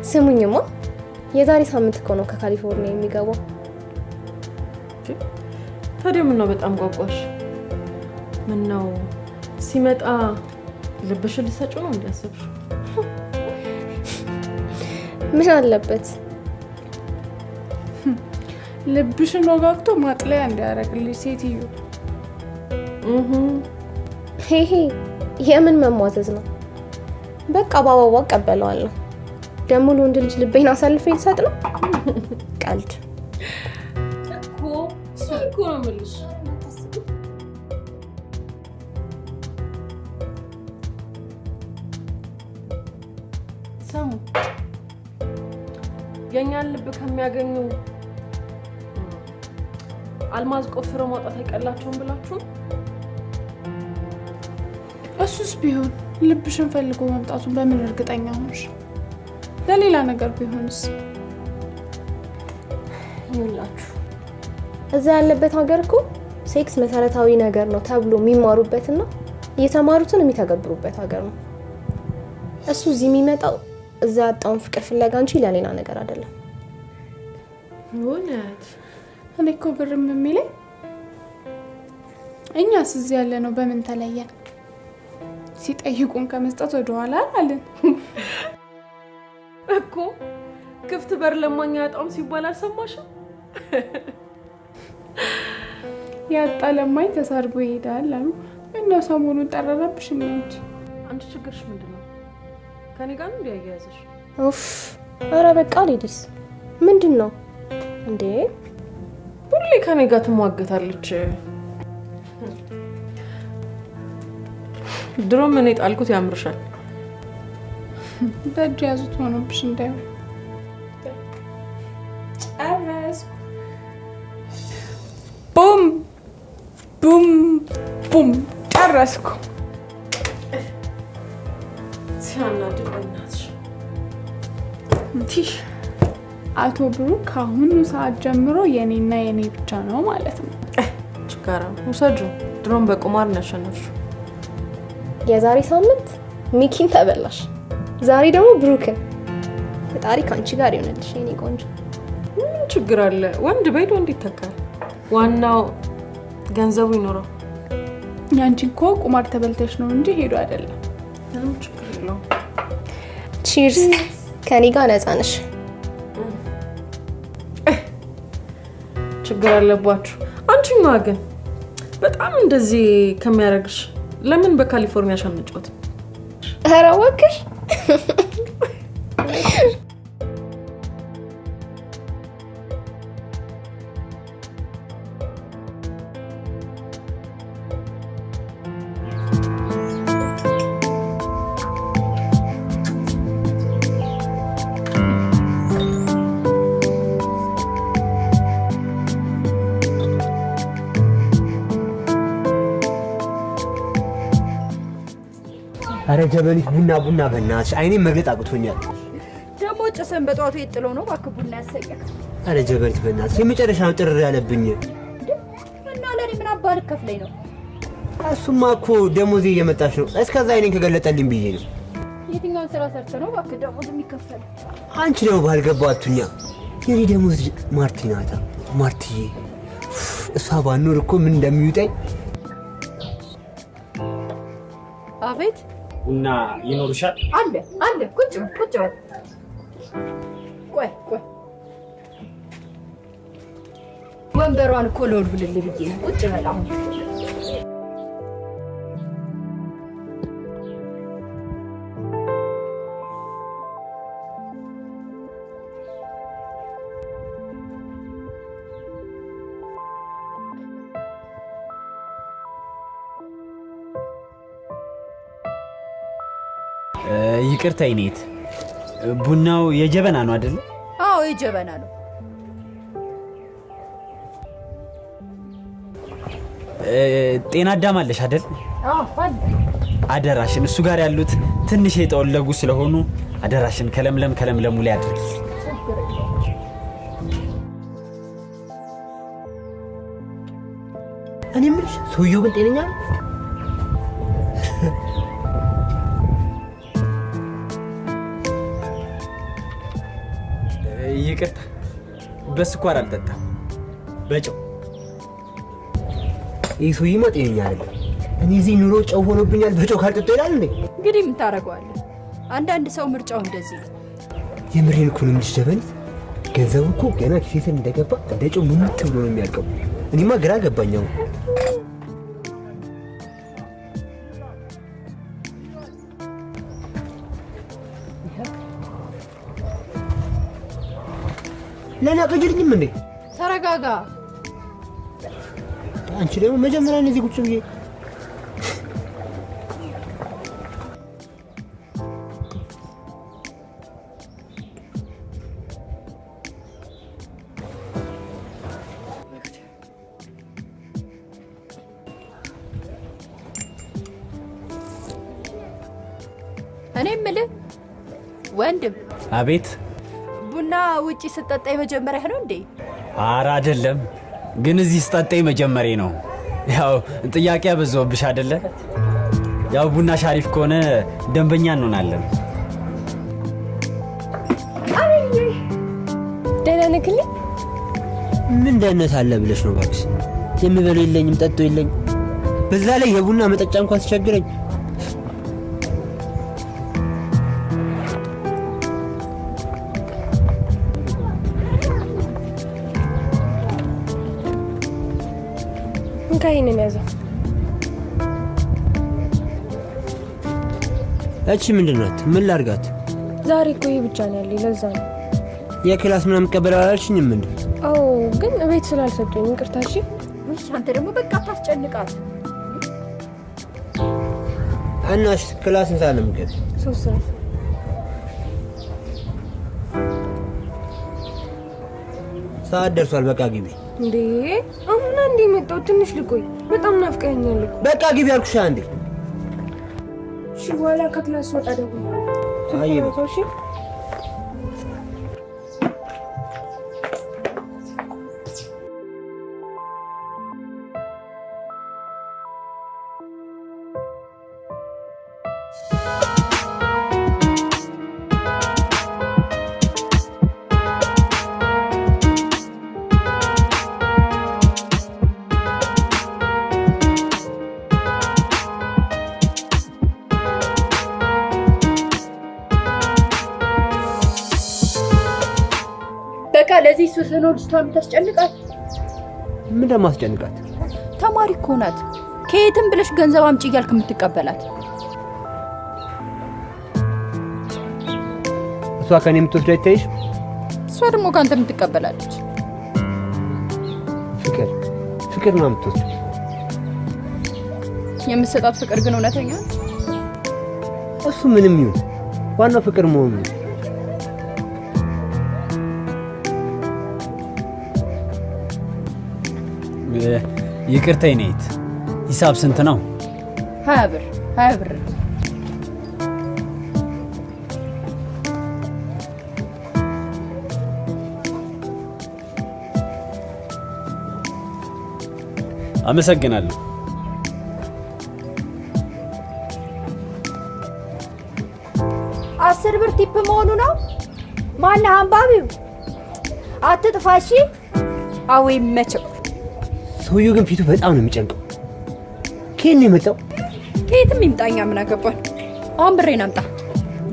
ስሙኝማ የዛሬ ሳምንት እኮ ነው ከካሊፎርኒያ የሚገባው። ታዲያ ምን ነው በጣም ጓጓሽ? ምን ነው ሲመጣ ልብሽን ልትሰጪው ነው እንዲያስብሽ? ምን አለበት ልብሽን ወጋግቶ ማጥለያ እንዲያደርግልሽ ሴትዮ። ሄሄ የምን መሟዘዝ ነው? በቃ ባባባ እቀበለዋለሁ። ደግሞ ለወንድ ልጅ ልቤን አሳልፌ ልሰጥ ነው? ቀልድ እኮ ነው የምልሽ። ሰሙ የኛን ልብ ከሚያገኙ አልማዝ ቆፍሮ ማውጣት አይቀላቸውም ብላችሁ? እሱስ ቢሆን ልብሽን ፈልጎ መምጣቱን በምን እርግጠኛ ሆንሽ? ለሌላ ነገር ቢሆንስ? ይኸውላችሁ እዛ ያለበት ሀገር እኮ ሴክስ መሰረታዊ ነገር ነው ተብሎ የሚማሩበትና እየተማሩትን የሚተገብሩበት ሀገር ነው። እሱ እዚህ የሚመጣው እዛ ያጣውን ፍቅር ፍለጋ እንጂ ለሌላ ነገር አይደለም። እውነት? እኔ እኮ ግርም የሚለኝ እኛስ እዚህ ያለ ነው በምን ተለየን? ሲጠይቁን ከመስጠት ወደኋላ አላልን እኮ። ክፍት በር ለማኛ ያጣውም ሲባል አልሰማሽም? ያጣ ለማኝ ተሳርቦ ይሄዳል አሉ። እና ሰሞኑን ጠረረብሽ እንጂ አንቺ ችግርሽ ምንድነው? ከኔ ጋር ነው እንዲያያዘሽ? ኡፍ ኧረ በቃ ሌዲስ ምንድነው እንዴ? ሁሌ ከኔ ጋር ትሟገታለች። ድሮም እኔ ጣልኩት ያምርሻል። በእጅ ያዙት ሆኖብሽ እንዳይሆን። ጨረስ። ቡም ቡም ቡም ጨረስኩ። ሲያናድድ በእናትሽ። ቲሽ አቶ ብሩክ ከአሁኑ ሰዓት ጀምሮ የኔና የኔ ብቻ ነው ማለት ነው። ችጋራ ውሰጁ። ድሮም በቁማር ነው ያሸነፍሽው። የዛሬ ሳምንት ሚኪን ተበላሽ፣ ዛሬ ደግሞ ብሩክን። ፈጣሪ ካንቺ ጋር ይሆንልሽ የኔ ቆንጆ። ምን ችግር አለ? ወንድ በይዶ እንዲተካል። ዋናው ገንዘቡ ይኖረው። ያንቺ እኮ ቁማር ተበልተሽ ነው እንጂ ሄዶ አይደለም። ምንም ችግር የለውም። ቺርስ። ከኔ ጋር ነፃ ነሽ። ችግር አለባችሁ። አንቺማ ግን በጣም እንደዚህ ከሚያደርግሽ ለምን በካሊፎርኒያ ሻንጮት? ኧረ እባክሽ አረ ጀበሊት ቡና በእናትሽ አይኔን መግለጥ አቅቶኛል። ደግሞ ጭሰን በጧቱ የጥለው ነው እባክህ ቡና ያሰኛል። አረ ጀበሊት በእናትሽ የመጨረሻው ጥር ያለብኝ እና ለኔ ምን አባል ከፍለኝ ነው? እሱማ እኮ ደሞዜ እየመጣች ነው። እስከዛ አይኔን ከገለጠልኝ ብዬ ነው። የትኛውን ስራ ሰርተ ነው እባክህ ደሞዝ የሚከፈል? አንቺ ደግሞ ባልገባው አቱኛ የኔ ደሞዝ ማርቲ ናታ። ማርቲዬ እሷ ባኖር እኮ ምን እንደሚውጠኝ። አቤት ቡና ይኖርሻል? አለ ቁጭ በል። ቆይ ወንበሯን እኮ ልወልውልልህ ብዬ ነው። ቁጭ በል አሁን። ይቅርታ ይኔት፣ ቡናው የጀበና ነው አይደል? አዎ የጀበና ነው። ጤና አዳም አለሽ አይደል? አዎ አለ። አደራሽን እሱ ጋር ያሉት ትንሽ የጠወለጉ ስለሆኑ አደራሽን ከለምለሙ ላይ አድርጊ። እኔ የምልሽ ሰውየው ግን ጤነኛ ነው? ይቅርታ በስኳር አልጠጣም በጨው ሰውዬማ ጤነኛ አይደለም እኔ እዚህ ኑሮ ጨው ሆኖብኛል በጨው ካልጠጣሁ ይላል እንዴ እንግዲህ ምን ታደርገዋለህ አንዳንድ ሰው ምርጫው እንደዚህ የምሬን እኮ ነው የምልሽ ጀበኒት ገንዘቡ እኮ ገና ኪሴ እንደገባ እንደ ጨው ሙምት ብሎ ነው የሚያልቀው እኔማ ግራ ገባኛው ለና ቀጅልኝም እንዴ ተረጋጋ አንቺ ደግሞ መጀመሪያ እነዚህ ቁጭ ብዬ እኔ የምልህ ወንድም አቤት ቡና ውጪ ስጠጣ የመጀመሪያ ነው እንዴ ኧረ አይደለም ግን እዚህ ስጠጣ መጀመሪያ ነው ያው ጥያቄ አበዛውብሽ አይደለ ያው ቡና ሻሪፍ ከሆነ ደንበኛ እንሆናለን ደህና ነክልኝ ምን ደህነት አለ ብለሽ ነው ባክሽ የምበለው የለኝም ጠጥቶ የለኝ በዛ ላይ የቡና መጠጫ እንኳን ሲቸግረኝ እንካይን የሚያዘው እቺ ምንድናት ምን ላርጋት ዛሬ እኮ ይሄ ብቻ ነው ያለኝ ለዛ ነው የክላስ ምናምን ቀበለው አላልሽኝም እንዴ አዎ ግን እቤት ስላልሰጡኝ ይቅርታ እሺ ውይ አንተ ደግሞ በቃ ታስጨንቃት አናሽ ክላስ እንሳለም ገብ 3 ሰዓት ሰዓት ደርሷል በቃ ግቢ እንዴ አሁን አንዴ መጣው ትንሽ ልቆይ በጣም ናፍቀኸኛል በቃ ግቢ አልኩሽ አንዴ እሺ በኋላ ከክላስ ወጣ ደግሞ አይ እሺ በቃ ለዚህ ሱስ ነው ልጅቷን የምታስጨንቃት ምን ደማስጨንቃት ተማሪ እኮ ናት ከየትም ብለሽ ገንዘብ አምጪ እያልክ የምትቀበላት እሷ ከኔ የምትወስደው አይታይሽ እሷ ደግሞ ካንተ የምትቀበላለች ፍቅር ነው የምትወስደው የምትሰጣት ፍቅር ግን እውነተኛ እሱ ምንም ይሁን ዋናው ፍቅር መሆኑ ነው ይቅርታ ይኔት ሂሳብ ስንት ነው 20 ብር አመሰግናለሁ 10 ብር ቲፕ መሆኑ ነው ማነህ አንባቢው አትጥፋሺ አወይ መቸው ሰውየው ግን ፊቱ በጣም ነው የሚጨንቀው ከየት ነው የመጣው ከየትም ይምጣኛ ምን አገባን አሁን ብሬን አምጣ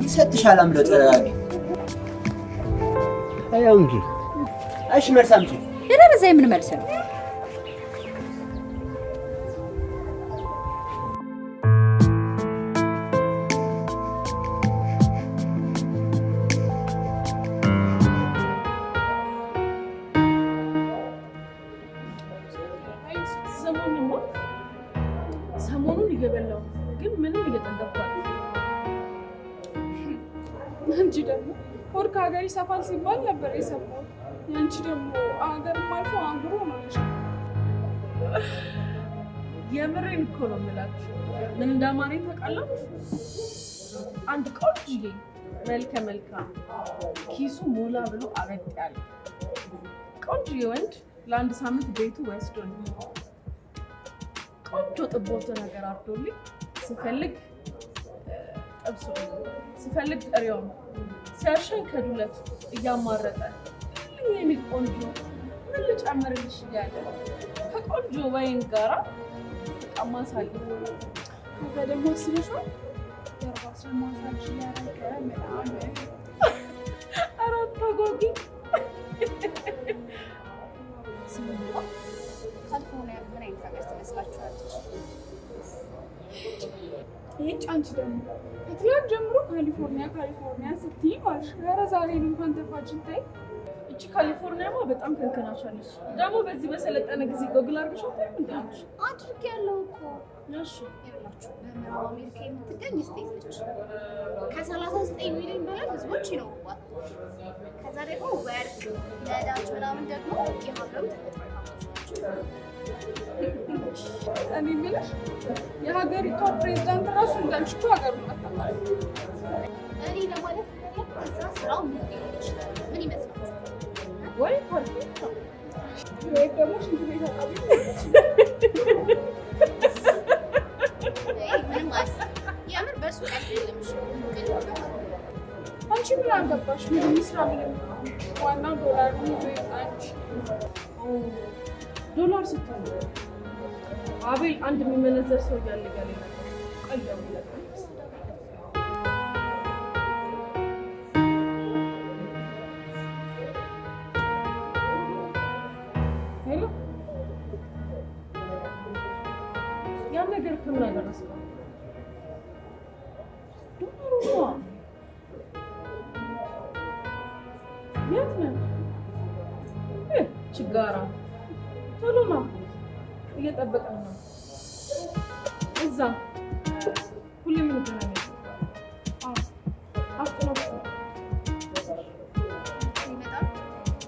ይሰጥሻል አምለው ተረጋጊ አያው እንጂ እሺ መልስ አምጪ የደረሰ ምን መልስ ነው ሰሞኑን እየበላው ግን ምንም እየጠገብኩ አንቺ ደግሞ ወርቅ ሀገር ይሰፋል ሲባል ነበር የሰማው ያንቺ ደግሞ ሀገርም አልፎ አገሩ ሆነሽ የምሬን እኮ ነው የምላችሁ ምን እንዳማረኝ ታውቃላችሁ አንድ ቆንጆ መልከ መልካም ኪሱ ሞላ ብሎ አበጥ ያለ ቆንጆ ወንድ ለአንድ ሳምንት ቤቱ ወስዶኝ ቆንጆ ጥቦት ነገር አርዶልኝ ስፈልግ ጥብሱ ስፈልግ ጥሬውን ሲያሸኝ ከዱለት እያማረጠ የኔ ቆንጆ ምን ልጨምርልሽ እያለ ከቆንጆ ወይን ጋራ በጣም ማሳለ ከዛ ደግሞ ስልሽው የራስሽን ማሳጅ ያደረገ ምናምን አራት ተጓጉ ካሊፎርኒያ ምን አይነት ሀገር ትመስላችኋለች? ይህች አንቺ ደግሞ ከትላንት ጀምሮ ካሊፎርኒያ ስትይ ማልሽ ኧረ ዛሬ እንኳን ተፋጅን ታይ። እቺ ካሊፎርኒያማ በጣም ከንከናሻለች። ደግሞ በዚህ በሰለጠነ ጊዜ ጎግል አድርገሻል እንዴ? አድርጌያለሁ እኮ። እሺ ይኸውላችሁ በምዕራብ አሜሪካ የምትገኝ ስቴት ነች። ከ39 ሚሊዮን በላይ ህዝቦች ይኖሩባታል። ከዛ ደግሞ ወርቅ፣ ነዳጅ ምናምን ደግሞ የሀገሩ ተፈጥሯዊ ሀብቶች ናቸው። እኔ የምልሽ የሀገሪቷ ፕሬዝዳንት ራሱ እንዳንቺ እኮ ሀገሩን አታውቅም። እኔ ለማለት እዛ ስራው ምን ሊሆን ይችላል? ምን ይመስላል? ወይ ፐርፌክት ነው ወይ ደግሞ ሽንት ቤት አጣቢ ምንም የምር በሱ ቀልድ የለም። አንቺ ምን አገባሽ? ምን ይስራ ምንም ዋናው ዶላር ነው ይዞ አንቺ ዶላር ስትሆን አቤል አንድ የሚመነዘር ሰው ያለ ጋር ነው ቀልደው ይላል። ሄሎ ያን ነገር ከምን አደረስኩ? ዶላሩ የት ነው? ችጋራ ቶሎ ነው እየጠበቀን ነው። እዛ ሁሌም እንገናኛለን። አፍጥነው ይመጣል።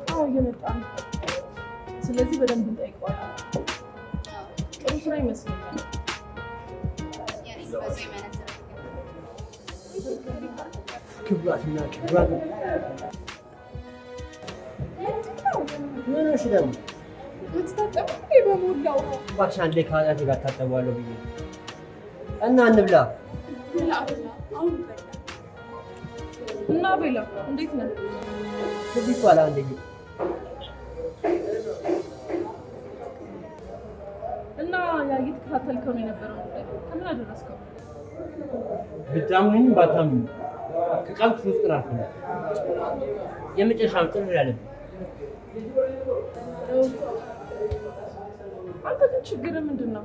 አዎ እየመጣ ነው። ስለዚህ በደንብ እንጠይቀዋለን። ጥሩ ስራ ይመስለኛል። ክብራትና ክብራት ምንሽ ደግሞ ምትታጠቡ በሞላው እባክሽ አንዴ ከኃጢአቴ ጋር ታጠበዋለሁ ብዬ እና እንብላ። አሁን እና ቤላ እንዴት ነህ? ትንሽ ባላ አንዴ እና ያ እየተከታተልከው ነው የነበረው ጉዳይ ከምን አደረስከው? ብታምኑኝ ባታምኑኝ ከቀን ውስጥ ናት የመጨረሻ ጥር ያለብኝ። አንተ ግን ችግር ምንድን ነው?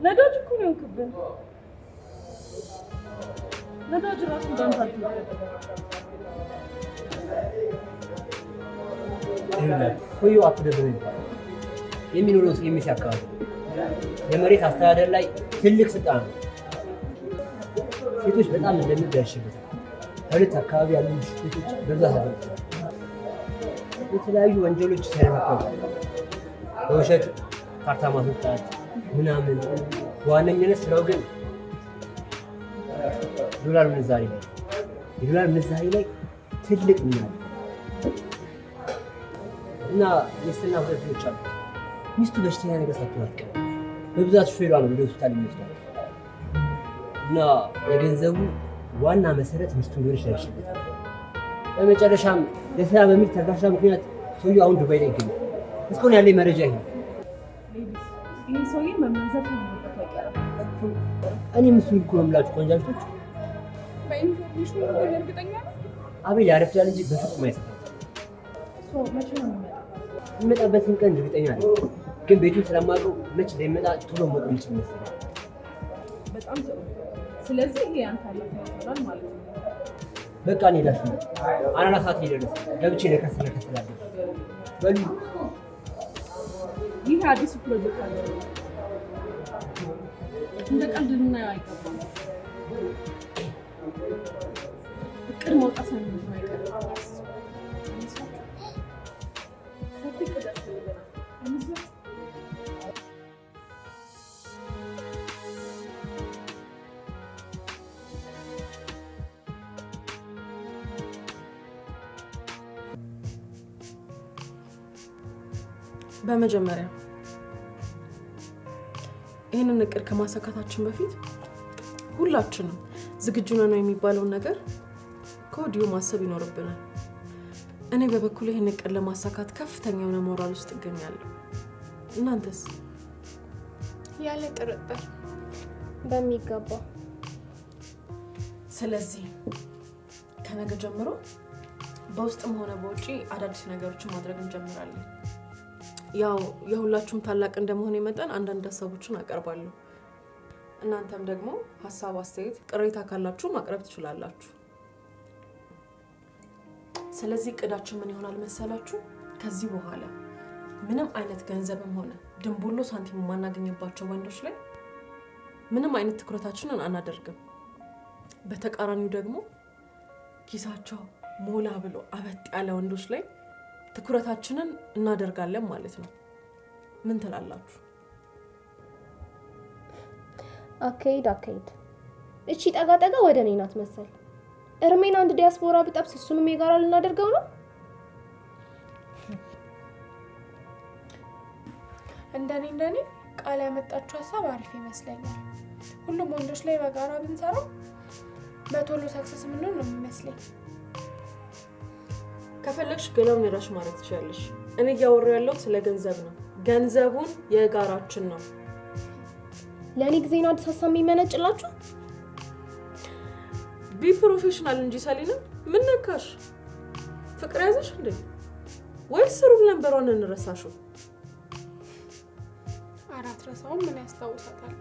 ነዳጅ እኮ ነው የሆንክብን። ነዳጅ ራሱ እንዳንተ ሰውዬው አትደብረው ይባላል። የሚኖረው የሚስ አካባቢ የመሬት አስተዳደር ላይ ትልቅ ስልጣን ነው። ሴቶች በጣም እንደሚደርሽበት ከሁለት አካባቢ ያሉ ሴቶች በብዛት አድርገዋል። የተለያዩ ወንጀሎች ሳይመከሩ በውሸት ካርታ ማስወጣት ምናምን። በዋነኝነት ስራው ግን ዶላር ምንዛሬ ላይ የዶላር ምንዛሬ ላይ ትልቅ ሚና አለው እና ሚስትና ሁለት ልጆች አሉ። ሚስቱ በሽተኛ ነገር ሳትሆን አትቀርም። በብዛት ሹፌሯ ነው ወደ ሆስፒታል የሚወስዳት እና የገንዘቡ ዋና መሰረት ሚስቱ እንደሆነች ያደርሽበታል። በመጨረሻም ለስራ በሚል ተርካሻ ምክንያት ሰውዬው አሁን ዱባይ ላይ ይገኛል። እስካሁን ያለኝ መረጃ ይሄ ነው። ይህ ሰውዬ መመንዘር ከሚበት አይቀርም። እኔ ምስሉ እኮ ነው የምላችሁ ቆንጃጅቶች። በኢንፎርሜሽኑ እርግጠኛ ነው። አቤል ያረፍዳል እንጂ በፍጹም አይሰራም። መቼ ነው የሚመጣው? የሚመጣበትን ቀን እርግጠኛ ነኝ፣ ግን ቤቱን ስለማውቀው መቼ እንደሚመጣ ቶሎ መቆም ይችል መሰለኝ። በጣም ጥሩ። ስለዚህ ይሄ ያንተ ኃላፊነት ይሆናል ማለት ነው። በቃ እኔ ላሽ ነው አናናሳት ይደረስ ገብቼ ለከሰለ ከሰላለ በሉ። ይህ አዲስ ፕሮጀክት አለ። እንደ ቀልድ ልናየው አይገባም። እቅድ ማውጣት ነው አይቀርም። በመጀመሪያ ይህንን እቅድ ከማሳካታችን በፊት ሁላችንም ዝግጁ ነን የሚባለውን ነገር ከወዲሁ ማሰብ ይኖርብናል። እኔ በበኩሌ ይሄን እቅድ ለማሳካት ከፍተኛ የሆነ ሞራል ውስጥ እገኛለሁ። እናንተስ? ያለ ጥርጥር በሚገባ። ስለዚህ ከነገ ጀምሮ በውስጥም ሆነ በውጪ አዳዲስ ነገሮችን ማድረግ እንጀምራለን። ያው የሁላችሁም ታላቅ እንደመሆነ መጠን አንዳንድ ሀሳቦችን አቀርባለሁ። እናንተም ደግሞ ሀሳብ፣ አስተያየት፣ ቅሬታ ካላችሁ ማቅረብ ትችላላችሁ። ስለዚህ እቅዳችን ምን ይሆናል መሰላችሁ? ከዚህ በኋላ ምንም አይነት ገንዘብም ሆነ ድንቡሎ ሳንቲም የማናገኝባቸው ወንዶች ላይ ምንም አይነት ትኩረታችንን አናደርግም። በተቃራኒው ደግሞ ኪሳቸው ሞላ ብሎ አበጥ ያለ ወንዶች ላይ ትኩረታችንን እናደርጋለን ማለት ነው። ምን ትላላችሁ? አካሄድ እቺ ጠጋ ጠጋ ወደ እኔ ናት መሰል። እርሜን አንድ ዲያስፖራ ብጠብስ እሱንም የጋራ ልናደርገው ነው። እንደኔ ቃል ያመጣችው ሀሳብ አሪፍ ይመስለኛል። ሁሉም ወንዶች ላይ በጋራ ብንሰራው በቶሎ ሰክሰስ ምንሆን ነው የሚመስለኝ። ከፈለግሽ ገላውን የራስሽ ማድረግ ትችላለሽ። እኔ እያወራሁ ያለሁት ስለ ገንዘብ ነው። ገንዘቡን የጋራችን ነው። ለኔ ጊዜ ነው አዲስ ሀሳብ የሚመነጭላችሁ። ቢ ፕሮፌሽናል እንጂ ሰሊና ምን ነካሽ? ፍቅር ያዘሽ እንዴ? ወይስ ሩብ ነንበሯን እንረሳሽው? አራት ረሳው ምን ያስታውሳታል?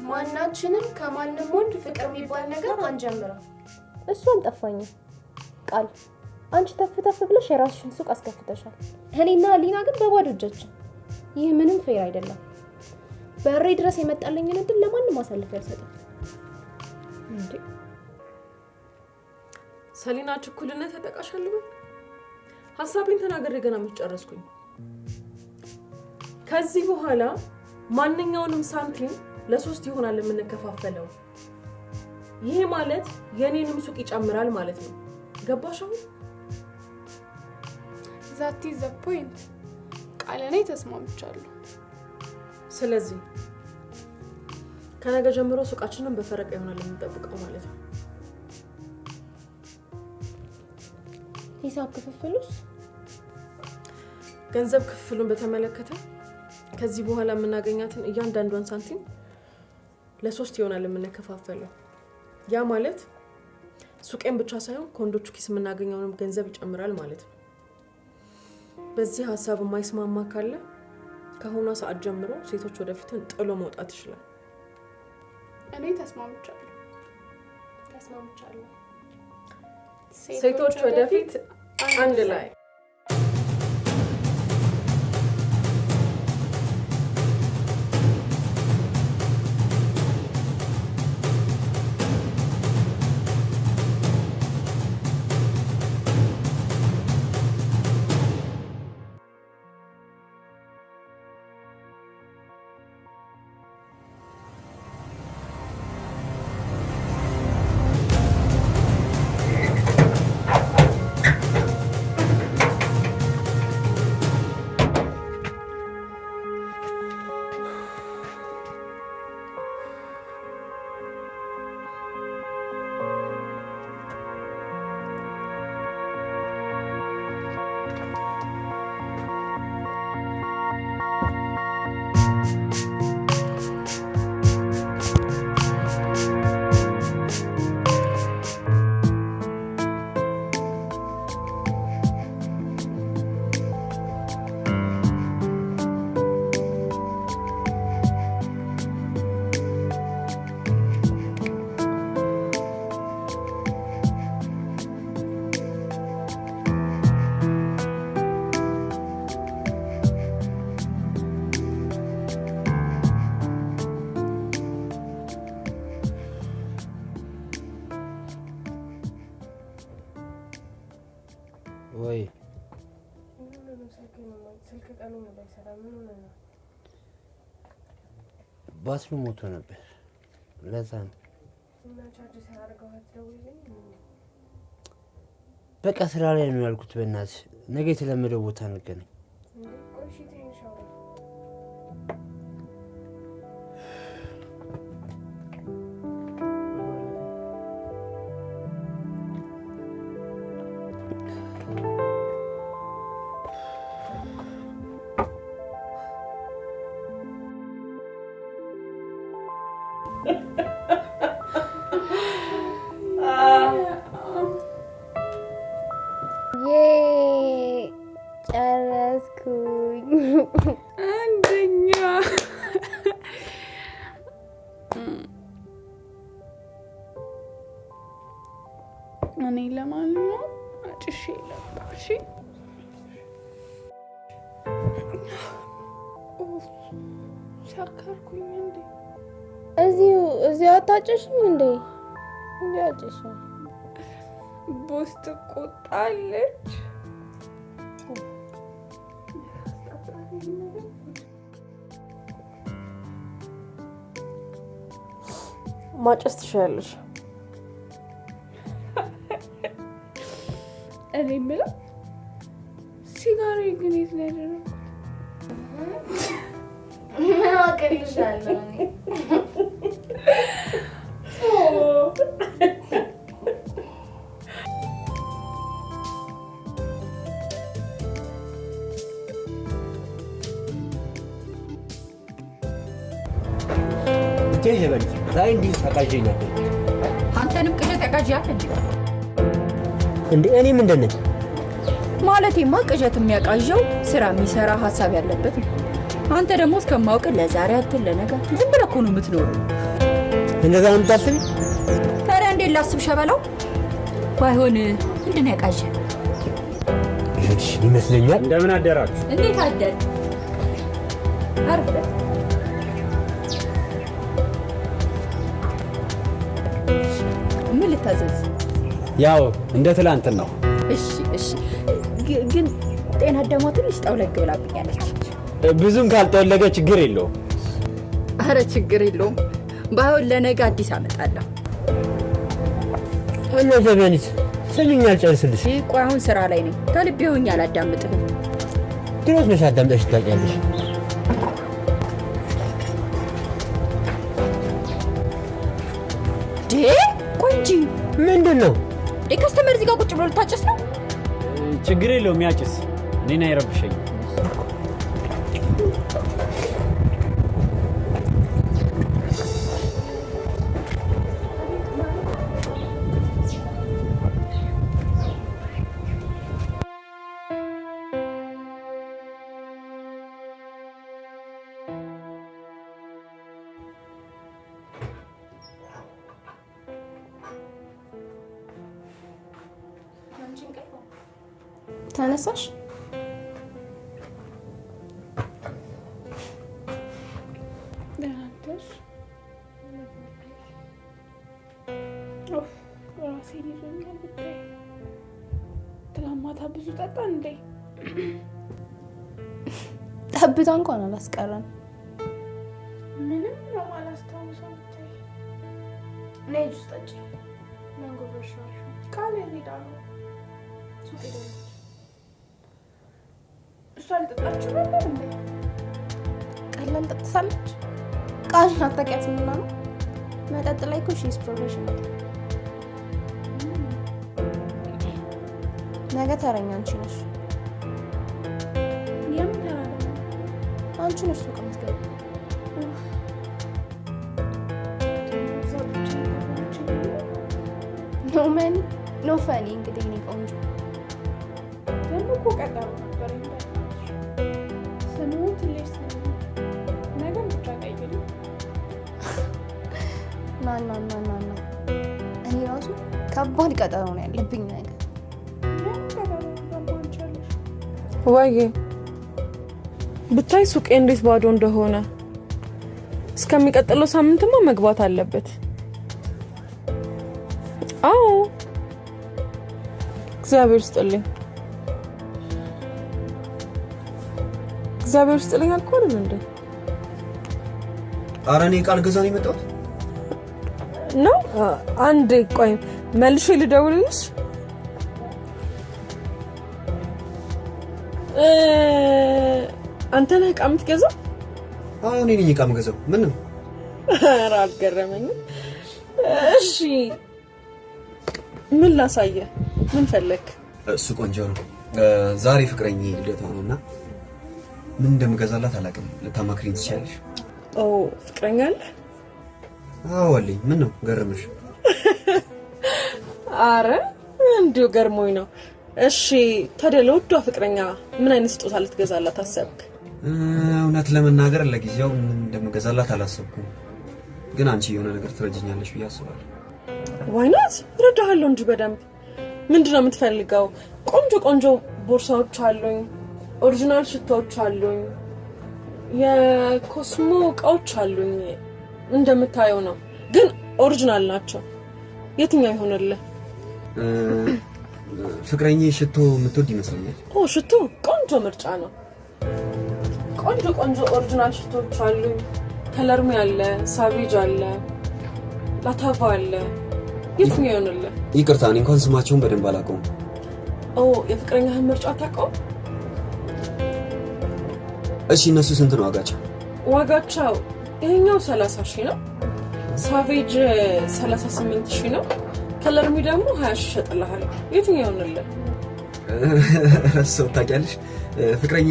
ማናችንም ከማንም ወንድ ፍቅር የሚባል ነገር አንጀምረው። እሱ አልጠፋኝም። ቃል አንቺ ተፍ ብለሽ የራስሽን ሱቅ አስከፍተሻል። እኔና ሊና ግን በባዶ እጃችን። ይህ ምንም ፌር አይደለም። በሬ ድረስ የመጣልኝን እድል ለማንም አሳልፌ አልሰጥም። እንዴ ሰሊና ችኩልነት ተጠቃሻለሁ። ሀሳቤን ተናግሬ ገና የምጨረስኩኝ። ከዚህ በኋላ ማንኛውንም ሳንቲም ለሶስት ይሆናል የምንከፋፈለው። ይሄ ማለት የኔንም ሱቅ ይጨምራል ማለት ነው። ገባሽ? ዛት ኢዝ ዘ ፖይንት። ቃል እኔ ተስማምቻለሁ። ስለዚህ ከነገ ጀምሮ ሱቃችንን በፈረቃ ይሆናል የምንጠብቀው ማለት ነው። ሂሳብ ክፍፍሉስ? ገንዘብ ክፍሉን በተመለከተ ከዚህ በኋላ የምናገኛትን እያንዳንዷን ሳንቲም ለሶስት ይሆናል የምንከፋፈለው። ያ ማለት ሱቄን ብቻ ሳይሆን ከወንዶቹ ኪስ የምናገኘውንም ገንዘብ ይጨምራል ማለት ነው። በዚህ ሀሳብ የማይስማማ ካለ ከሆነ ሰዓት ጀምሮ ሴቶች ወደፊትን ጥሎ መውጣት ይችላል። እኔ ተስማምቻለሁ። ሴቶች ወደፊት አንድ ላይ። ወይ ባትሪ ሞቶ ነበር። ለዛ ነው በቃ ስራ ላይ ነው ያልኩት። በእናትህ ነገ የተለመደው ቦታ እንገናኝ። አልኩኝ። አንደኛ እኔ ለማንኛውም አጭሼ ነበር። እሺ ሻከርኩኝ እንዴ? እዚሁ አታጭሽም እንዴ? እዚሁ አጭሽ። ቦስ ትቆጣለች። ማጨስ ትችያለሽ። እኔ የምለው ሲጋራ ግን የት ላይ ያደረኩት? ምን አውቅልሻለሁ እኔ። ብቻዬን ሸበል ዛሬ እንዲህ ተቃዥኝ ነበር። አንተንም ቅዠት ያቃዣል እንዴ? እኔ ምንድን ነኝ? ማለቴማ ቅዠት የሚያቃዣው ስራ የሚሰራ ሀሳብ ያለበት ነው። አንተ ደግሞ እስከማውቅ ለዛሬ አትል ለነገ ዝም ብለህ እኮ ነው የምትኖረው። እንደዛ ነው የምታስቢ? ታዲያ እንዴት ላስብ ሸበላው? ባይሆን ምንድን ነው ያቃዣ? እሺ ይመስለኛል። እንደምን አደራችሁ? እንዴት አደር አርፈ ምን ልታዘዝ? ያው እንደ ትላንት ነው። እሺ እሺ። ግን ጤና ደግሞ ትንሽ ጠውለግ ብላብኛለች። ብዙም ካልጠወለገ ችግር የለውም። አረ ችግር የለውም። ባይሆን ለነገ አዲስ አመጣለሁ። እና ዘበኒት ስሚኝ፣ አልጨርስልሽ። ቆይ አሁን ስራ ላይ ነኝ። ከልቤ ሆኜ አላዳምጥህም። ድሮስ መች አዳምጠሽ ታውቂያለሽ? ቆይ እንጂ ምንድን ነው? ከስተመር እዚህ ጋር ቁጭ ብሎ ልታጨስ ነው? ችግር የለውም ያጭስ፣ እኔን አይረብሸኝም። ተነሳሽ? ደህናሽ? ራሴን ይዞኛል ብታይ። ትናንት ማታ ብዙ ጠጣ እንዴ? ጠብታ እንኳን አላስቀረን። ምንም ነው አላስታውሰው ብታይ። ነይ ጁስ ጠጪ። ማንጎ በሻሽ ቃል ያሄዳሉ ሱቅ ሄዳለች። እሷ አልጠጣችሁ ነበር እንዴ? ቀላል ጠጥታለች። ቃል አታውቂያትም እና ነው። መጠጥ ላይ እኮ ሺስ ፕሮፌሽናል። ነገ ተረኛ አንቺ ነሽ። የምን ተራ ነው? አንቺ ነሽ ሱቅ የምትገቢው። ኖ መኒ ኖ ፈኒ። እንግዲህ እኔ ቆንጆ ደግሞ እኮ ቀጠሮ ነበር እንዳልኩሽ። ሰሞኑን ትንሽ ነገም ብቻ ቀይሪ። ና እኔ ራሱ ከባድ ቀጠሮ ነው ያለብኝ ነገር። ዋዬ ብታይ ሱቄ እንዴት ባዶ እንደሆነ። እስከሚቀጥለው ሳምንትማ መግባት አለበት። አዎ እግዚአብሔር ይስጥልኝ። እግዚአብሔር ይስጥልኝ አልኩ አይደል እንዴ? ኧረ እኔ ቃል ገዛ ነው የመጣሁት ነው። አንዴ ቆይ መልሼ ልደውልልሽ። አንተ ነህ ዕቃ የምትገዛው? አዎ እኔ ነኝ ዕቃ የምገዛው። ምን ነው? ኧረ አልገረመኝም። እሺ ምን ላሳየህ? ምን ፈለክ? እሱ ቆንጆ ነው። ዛሬ ፍቅረኛ ልደቷ ነውና ምን እንደምገዛላት አላውቅም። ልታማክሪኝ ትችያለሽ? ኦ ፍቅረኛ አለ? አዎ አለኝ። ምን ነው ገረመሽ? አረ እንዲሁ ገርሞኝ ነው። እሺ ታዲያ ለውዷ ፍቅረኛ ምን አይነት ስጦታ ልትገዛላት አሰብክ? እውነት ለመናገር ለጊዜው ምን እንደምገዛላት አላሰብኩም፣ ግን አንቺ የሆነ ነገር ትረጅኛለሽ ብዬ አስባለሁ። ዋይናት እረዳሃለሁ እንጂ በደንብ። ምንድነው የምትፈልገው? ቆንጆ ቆንጆ ቦርሳዎች አሉኝ፣ ኦሪጂናል ሽቶዎች አሉኝ፣ የኮስሞ እቃዎች አሉኝ። እንደምታየው ነው፣ ግን ኦሪጂናል ናቸው። የትኛው ይሆንልህ? ፍቅረኛ ሽቶ የምትወድ ይመስለኛል። ሽቶ ቆንጆ ምርጫ ነው። ቆንጆ ቆንጆ ኦሪጂናል ሽቶዎች አሉኝ። ከለርሚ አለ፣ ሳቪጅ አለ፣ ላታቫ አለ። የትኛው ይሆንልህ? ይቅርታ እኔ እንኳን ስማቸውን በደንብ አላውቀውም። የፍቅረኛህን ምርጫ አታውቀውም? እሺ እነሱ ስንት ነው ዋጋቸው? ዋጋቸው ይሄኛው 30,000 ነው፣ ሳቪጅ 38,000 ነው፣ ከለርሚ ደግሞ 20,000 ይሸጥልሃል። የትኛው ይሆንልህ? ሰው ታውቂያለሽ፣ ፍቅረኛ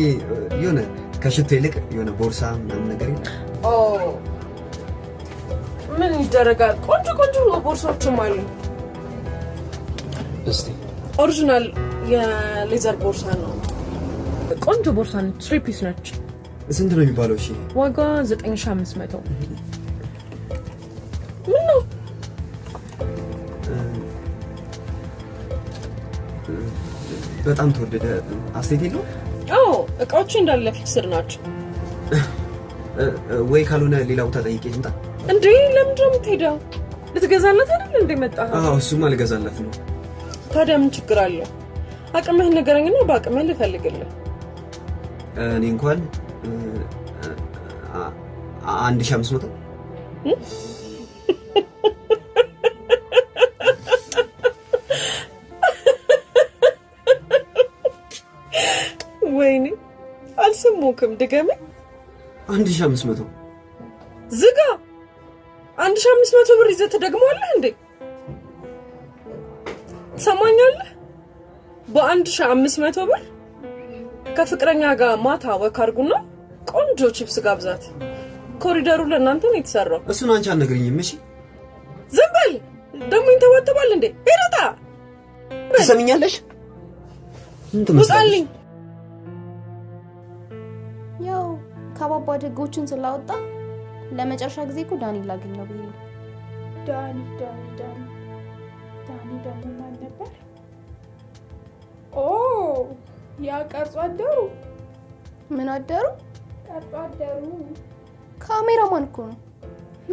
የሆነ ከሽቶ ይልቅ የሆነ ቦርሳ ምናምን ነገር ምን ይደረጋል? ቆንጆ ቆንጆ ቦርሳዎችም አሉ። እስቲ ኦሪጂናል የሌዘር ቦርሳ ነው። ቆንጆ ቦርሳ ነች፣ 3 ፒስ ነች። ስንት ነው የሚባለው? እሺ ዋጋ 9,500። ምን ነው በጣም ተወደደ? አስተያየት የለውም? እቃዎቹ እንዳለ ፊክስድ ናቸው። ወይ ካልሆነ ሌላ ቦታ ጠይቄ ልምጣ። እንዴ ለምንድን ነው የምትሄደው? ልትገዛላት አይደል እንዴ መጣህ? እሱማ ልገዛላት ነው። ታዲያ ምን ችግር አለው? አቅምህን ንገረኝና በአቅምህ ልፈልግልህ። እኔ እንኳን 1,500 ወይኔ አልሰማሁም። ድገመኝ። 1,500 ዝጋ። 1,500 ብር ይዘህ ትደግመዋለህ እንዴ? ትሰማኛለህ? በ1,500 ብር ከፍቅረኛ ጋር ማታ ወክ አድርጉና ቆንጆ ቺፕስ ጋብዛት። ኮሪደሩ ለእናንተ ነው የተሰራው። እሱን አንቺ አልነግሪኝም። እሺ ዝም በል። ደግሞ ይንተባተባል እንዴ? ሄደታ ትሰሚኛለሽ? ምን ትመስላለሽ? ያው ከባባድ ህጎችን ስላወጣ ለመጨረሻ ጊዜ እኮ ዳኒ ላገኘው ብዬ ነው። ዳኒ ደግሞ ማን ነበር? ያ ቀርጾ አደሩ። ምን አደሩ? ቀርጾ አደሩ ካሜራማን እኮ ነው።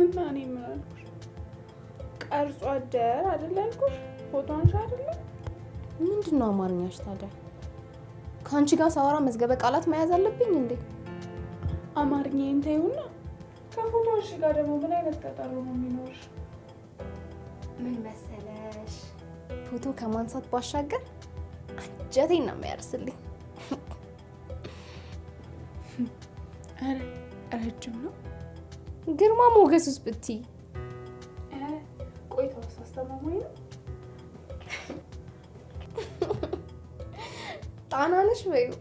እና እኔ ምን አልኩሽ? ቀርጾ አደር አይደል ያልኩሽ? ፎቶ አንሺ አይደል? ምንድነው አማርኛሽ ታዲያ? ከአንቺ ጋር ሳወራ መዝገበ ቃላት መያዝ አለብኝ እንዴ? አማርኛዬን ተይውና ከፎቶ አንሺ ጋር ደግሞ ምን አይነት ቀጠሮ ነው የሚኖርሽ? ምን መሰለሽ፣ ፎቶ ከማንሳት ባሻገር አንጀቴን ነው የሚያርስልኝ። አረ ረጅም ነው። ግርማ ሞገሱስ ብትይ ቆይታው አስተማማኝ ነው። ጣናነሽ በይው።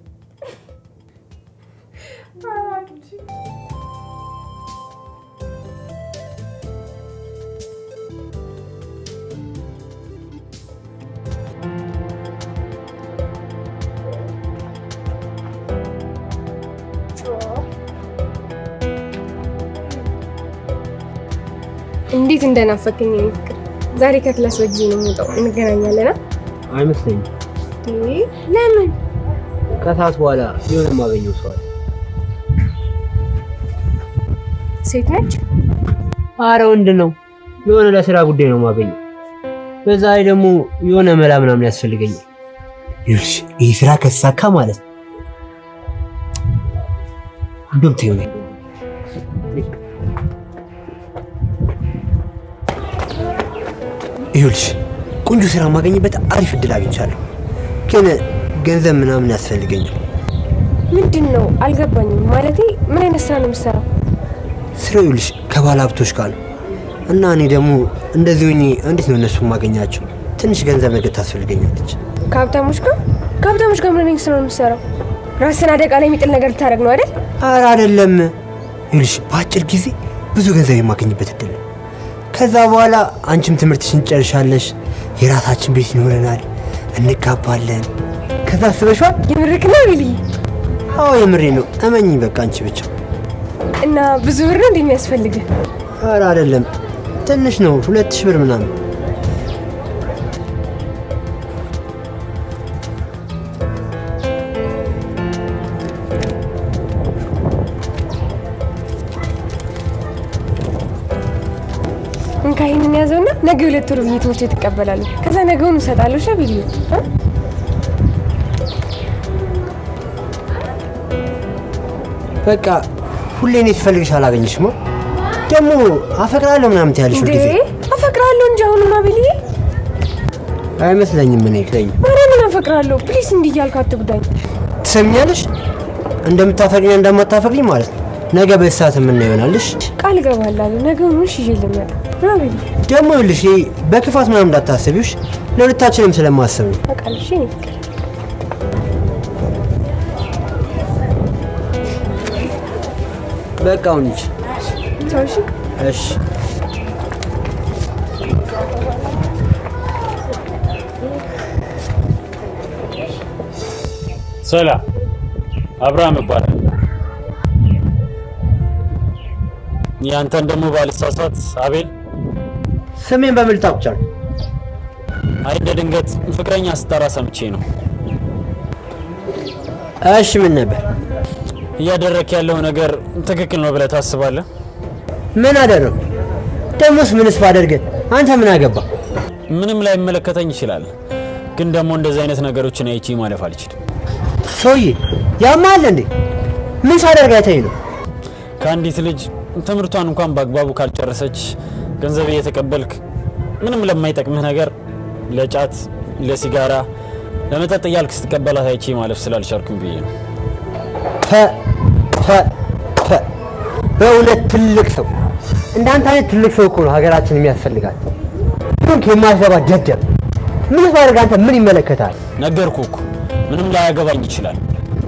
እንዴት እንደናፈቀኝ ነው ፍቅር። ዛሬ ከክላስ በጊዜ ነው የምወጣው። እንገናኛለን? አይመስለኝም። ለምን? ከሰዓት በኋላ የሆነ የማገኘው ሰው አለ። ሴት ነች? አረ ወንድ ነው። የሆነ ለስራ ጉዳይ ነው የማገኘው። በዛ ላይ ደግሞ የሆነ መላ ምናምን ያስፈልገኛል። ይኸውልሽ ይህ ስራ ከተሳካ ማለት ነው እንደውም ተይው ነኝ። ይኸውልሽ ቆንጆ ስራ የማገኝበት አሪፍ እድል አግኝቻለሁ፣ ግን ገንዘብ ምናምን ያስፈልገኛል። ምንድን ነው አልገባኝም። ማለቴ ምን አይነት ስራ ነው የምትሰራው? ስራው ይኸውልሽ ከባለ ሀብቶች ጋር ነው እና እኔ ደግሞ እንደዚህ ሆኜ እንዴት ነው እነሱ የማገኛቸው? ትንሽ ገንዘብ ነገር ታስፈልገኛለች። ከሀብታሞች ጋር? ከሀብታሞች ጋር ምን አይነት ስራ ነው የምትሰራው? ራስን አደጋ ላይ የሚጥል ነገር ልታደርግ ነው አይደል? ኧረ አይደለም። ይኸውልሽ በአጭር ጊዜ ብዙ ገንዘብ የማገኝበት እድል ነው። ከዛ በኋላ አንቺም ትምህርትሽን ጨርሻለሽ፣ የራሳችን ቤት ይኖረናል፣ እንጋባለን። ከዛ አስበሽዋል? የምርክ ነው ቢሊ? አዎ የምሬ ነው። እመኚኝ በቃ አንቺ ብቻ። እና ብዙ ብር እንደሚያስፈልግ? ኧረ አይደለም ትንሽ ነው፣ 2000 ብር ምናምን። እንካ ይሄንን ያዘውና ነገ 2 ወር ብዬ ትምህርት ቤት እቀበላለሁ። ከዛ ነገውን እሰጣለሁ። ሻቢሊ በቃ ሁሌ እኔ ትፈልግሽ አላገኝሽም። ደግሞ አፈቅራለሁ ምናምን ትያለሽ ሁሉ ጊዜ። አፈቅራለሁ እንጂ አሁንማ ቢሊ አይመስለኝም። እኔ ክለኝ ማርያምን አፈቅራለሁ። ፕሊስ እንዲህ እያልክ አትጉዳኝ። ትሰሚኛለሽ? እንደምታፈቅሪኝ እንደማታፈቅሪኝ ማለት ነው። ነገ በሰዓት ምን ይሆናልሽ? ቃል እገባላለሁ። ነገውን እሺ ይዤ ልመጣ። ቢሊ ደግሞ ይኸውልሽ በክፋት ምናምን እንዳታስቢውሽ፣ ለሁለታችንም ስለማስብ ነው። በቃልሽ እኔ ፍቅር በቃ ሁንሽ። ቻውሽ። እሺ ሰላም፣ አብርሃም እባላለሁ። ያንተን ደግሞ ባልሳሳት አቤል። ስሜን በምን ልታውቅ ቻልክ? አይ እንደ ድንገት ፍቅረኛ ስጠራ ሰምቼ ነው። እሺ ምን ነበር? እያደረክ ያለው ነገር ትክክል ነው ብለህ ታስባለህ? ምን አደረኩ? ደሞስ ምንስ ባደርገን አንተ ምን አገባ? ምንም ላይ መለከተኝ ይችላል፣ ግን ደግሞ እንደዚህ አይነት ነገሮችን አይቼ ማለፍ አልችልም። ሰውዬ ያማል እንዴ? ምን ሳደርግ አይተኸኝ ነው? ከአንዲት ልጅ ትምህርቷን እንኳን በአግባቡ ካልጨረሰች ገንዘብ እየተቀበልክ ምንም ለማይጠቅምህ ነገር ለጫት፣ ለሲጋራ፣ ለመጠጥ እያልክ ስትቀበላት አይቼ ማለፍ ስላልቻልኩም ብዬ ነው። በእውነት ትልቅ ሰው እንዳንተ አይነት ትልቅ ሰው እኮ ነው ሀገራችን የሚያስፈልጋት። ግን የማትገባ ደደብ ምን ባደርግ አንተ ምን ይመለከታል? ነገርኩህ እኮ ምንም ላያገባኝ ይችላል፣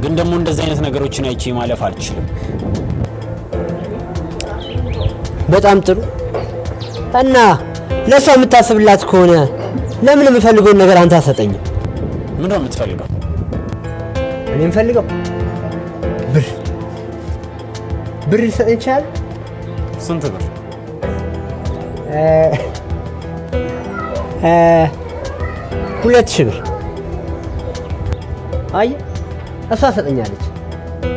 ግን ደግሞ እንደዚህ አይነት ነገሮችን አይቼ ማለፍ አልችልም። በጣም ጥሩ። እና ለሷ የምታስብላት ከሆነ ለምን የምፈልገውን ነገር አንተ አሰጠኝም? ምንድን ነው የምትፈልገው? እኔ የምፈልገው ብር ልሰጠኝ ይችላል? ስንት ብር? 2000 ብር። አየህ እሷ ሰጠኛለች፣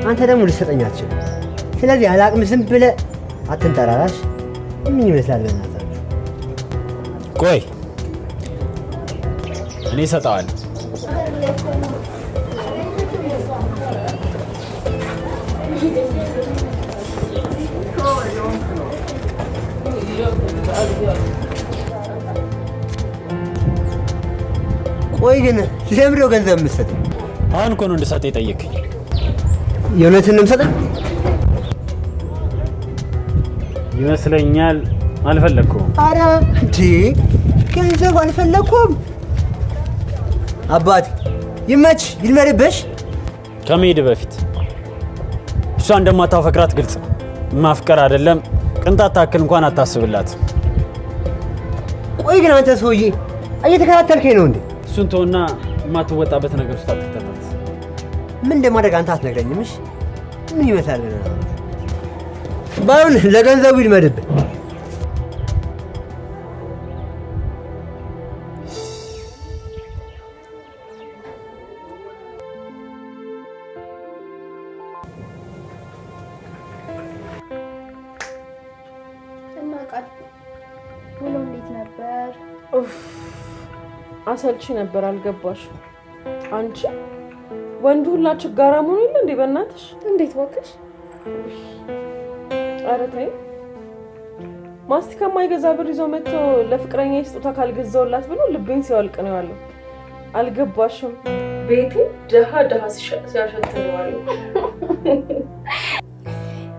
አንተ ደግሞ ልሰጠኝ አትችልም። ስለዚህ አላቅም፣ ዝም ብለህ አትንጠራራሽ። ምን ይመስላል በእናትህ? ቆይ እኔ እሰጠዋለሁ። ቆይ ግን ለምንድን ነው ገንዘብ የምትሰጠኝ? አሁን እኮ ነው እንድሰጥ የጠየቅኝ። የእውነትን ነው የምሰጠኝ? ይመስለኛል። አልፈለግኩም። ኧረ እንዴ ገንዘብ አልፈለግኩም። አባቴ ይመች ይልመድብሽ። ከመሄድ በፊት እሷ እንደማታፈቅራት ግልጽ ነው። ማፍቀር አይደለም ቅንጣት ታክል እንኳን አታስብላት። ቆይ ግን አንተ ሰውዬ እየተከታተልከኝ ነው እንዴ? እሱን ተውና የማትወጣበት ነገር ውስጥ አትከተት። ምን እንደማድረግ አንተ አትነግረኝም? እሺ ምን ይመስላል? ባይሆን ለገንዘቡ ይልመድብህ። ውሎ እንዴት ነበር? አሰልቺ ነበር። አልገባሽም አንቺ? ወንዱ ሁላ ችጋራ መሆኑ የለ እንዴ? በእናትሽ እንዴት ወቅሽ? ኧረ ተይ። ማስቲካ የማይገዛ ብር ይዞ መጥቶ ለፍቅረኛ ስጦታ ካልገዛውላት ብሎ ልቤን ሲያወልቅ ነው ያለው። አልገባሽም? ቤቴ ደሃ ሲያሸት ነው ያለው።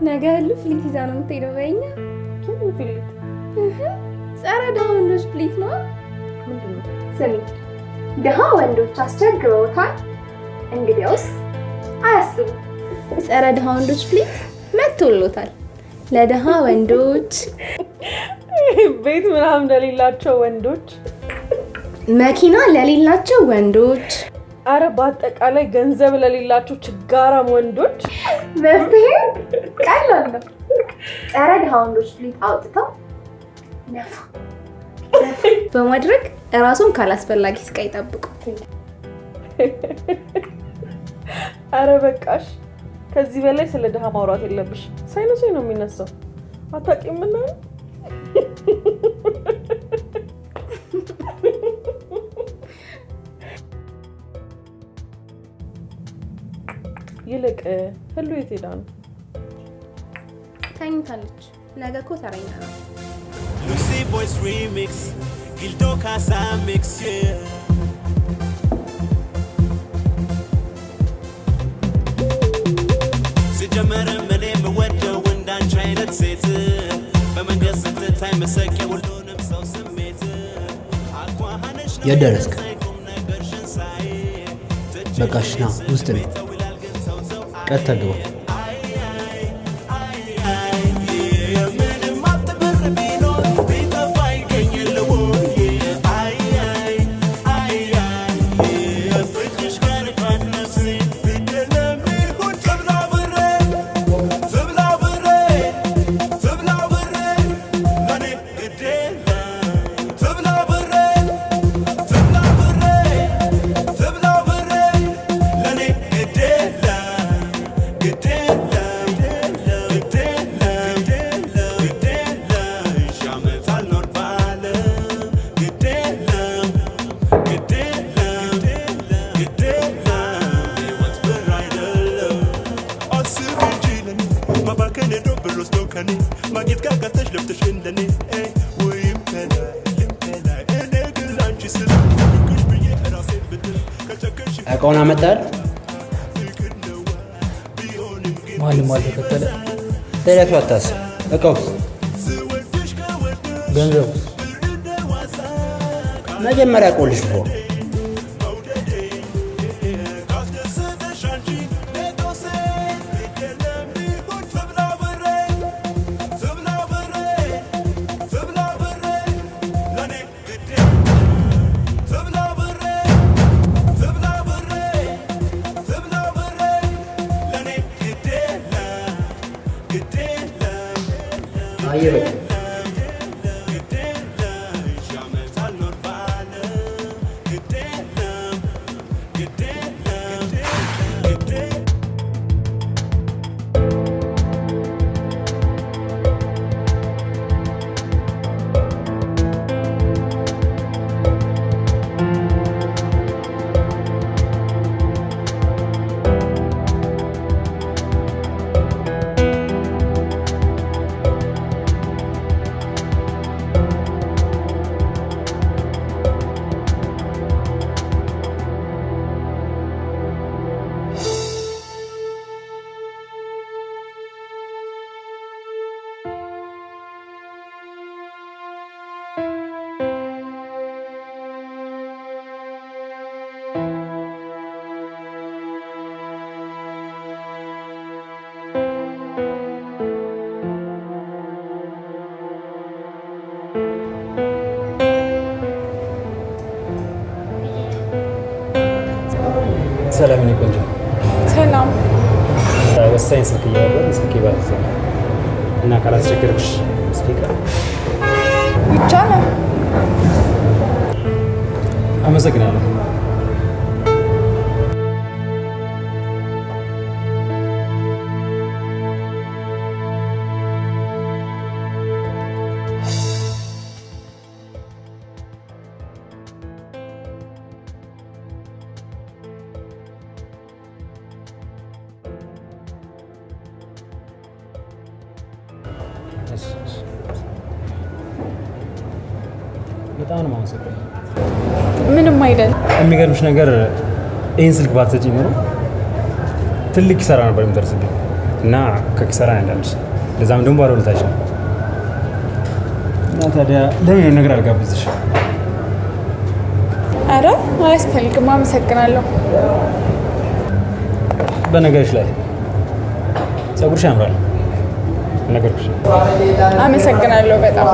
ነገ ፍሊት ይዛ ነው የምትሄደው። በይኛ ፍሊት ጸረ ደሃ ወንዶች ፍሊት ነው። ምንድን ነው? ስሚ ደሃ ወንዶች አስቸግረውታል። እንግዲያውስ አያስቡ። ጸረ ደሃ ወንዶች ፍሊት መጥቶሎታል። ለደሃ ወንዶች ቤት ምናምን እንደሌላቸው ወንዶች መኪና ለሌላቸው ወንዶች፣ አረ በአጠቃላይ ገንዘብ ለሌላቸው ችጋራም ወንዶች መፍትሄ ቀላል ነው። ጸረ ድሃ ወንዶች ፍሊት አውጥተው ነፋ በማድረግ እራሱን ካላስፈላጊ ስቃይ ይጠብቁ። አረ በቃሽ። ከዚህ በላይ ስለ ድሃ ማውራት የለብሽ። ሳይነሱ ነው የሚነሳው። አታውቂም እና ይልቅ ህሉ የት ሄዳ ነው? ተኝታለች። ነገ እኮ ተረኛ ነው። ሉሲ ቦይስ ሪሚክስ ጊልዶ ካሳ ሚክስ ሲጀመር እኔ የምወደው እንዳንቺ አይነት ሴት በመንገድ ስትታይ መሰቂ ሁሉንም ሰው ስሜት አኳኋነሽ ነው የደረስክ ነገርሽን ሳይ በቃሽ ና ውስጥ ነው ቀጥታ ግባ። እቃውን አመጣል። ማንም አልተከተለ። ተለያቱ አታስብ። እቃው ገንዘቡ መጀመሪያ ቆልሽ እኮ ሰላም ነው ቆንጆ። ሰላም። ወሳኝ ስልክ እያወራን ስልክ ይባላል እና ካላስቸገርኩሽ ስልክ ይቻላል። አመሰግናለሁ። በጣም ነው የማመሰግነው። ምንም አይደል። የሚገርምሽ ነገር ይህን ስልክ ባትሰጪኝ ኖሮ ትልቅ ኪሳራ ነበር የሚደርስብኝ እና ከኪሳራ ያንዳንድሽ ለዛም ደግሞ ባለውለታሽ ነው እና ታዲያ ለምን ነገር አልጋብዝሽ? አረ አያስፈልግም፣ አመሰግናለሁ። በነገርሽ ላይ ፀጉርሽ ያምራል ነገርኩሽ። አመሰግናለሁ በጣም።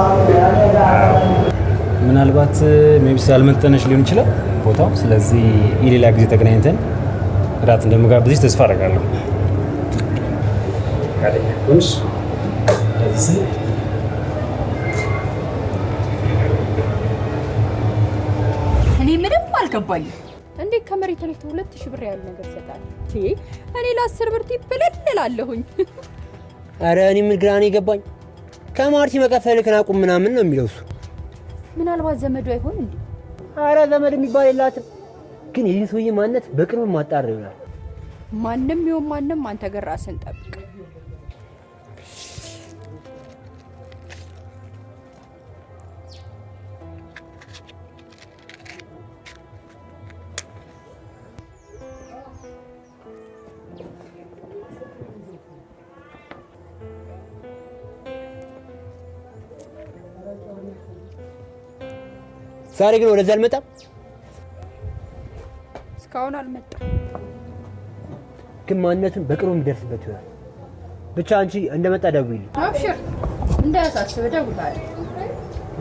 ምናልባት ሜቢስ ያልመጠነሽ ሊሆን ይችላል ቦታው። ስለዚህ የሌላ ጊዜ ተገናኝተን እራት እንደምጋብዝሽ ተስፋ አደርጋለሁ። ፈቃደኛ ከሆንሽ ለዚህ እኔ ምንም አልገባኝም። እንዴት ከመሬት ተነስቶ 2000 ብር ያለ ነገር ይሰጣል? እኔ ለ10 ብር ትበለላለሁኝ። አረ እኔ ምን ግራ ነው የገባኝ። ከማርቲ መከፈልክን አቁም ምናምን ነው የሚለው እሱ። ምናልባት ዘመዱ አይሆን እንዴ? አረ ዘመድ የሚባል የላትም። ግን ይህ ሰውዬ ማንነት በቅርብ ማጣር ይሆናል። ማንም ይሁን ማንም አንተ ግን ራስን ጠብቅ። ዛሬ ግን ወደዛ አልመጣም። እስካሁን አልመጣም። ግን ማንነቱን በቅርቡ የሚደርስበት ይሆናል። ብቻ አንቺ እንደመጣ ደውይልኝ። አብሽር፣ እንዳያሳስብ እደውላለሁ።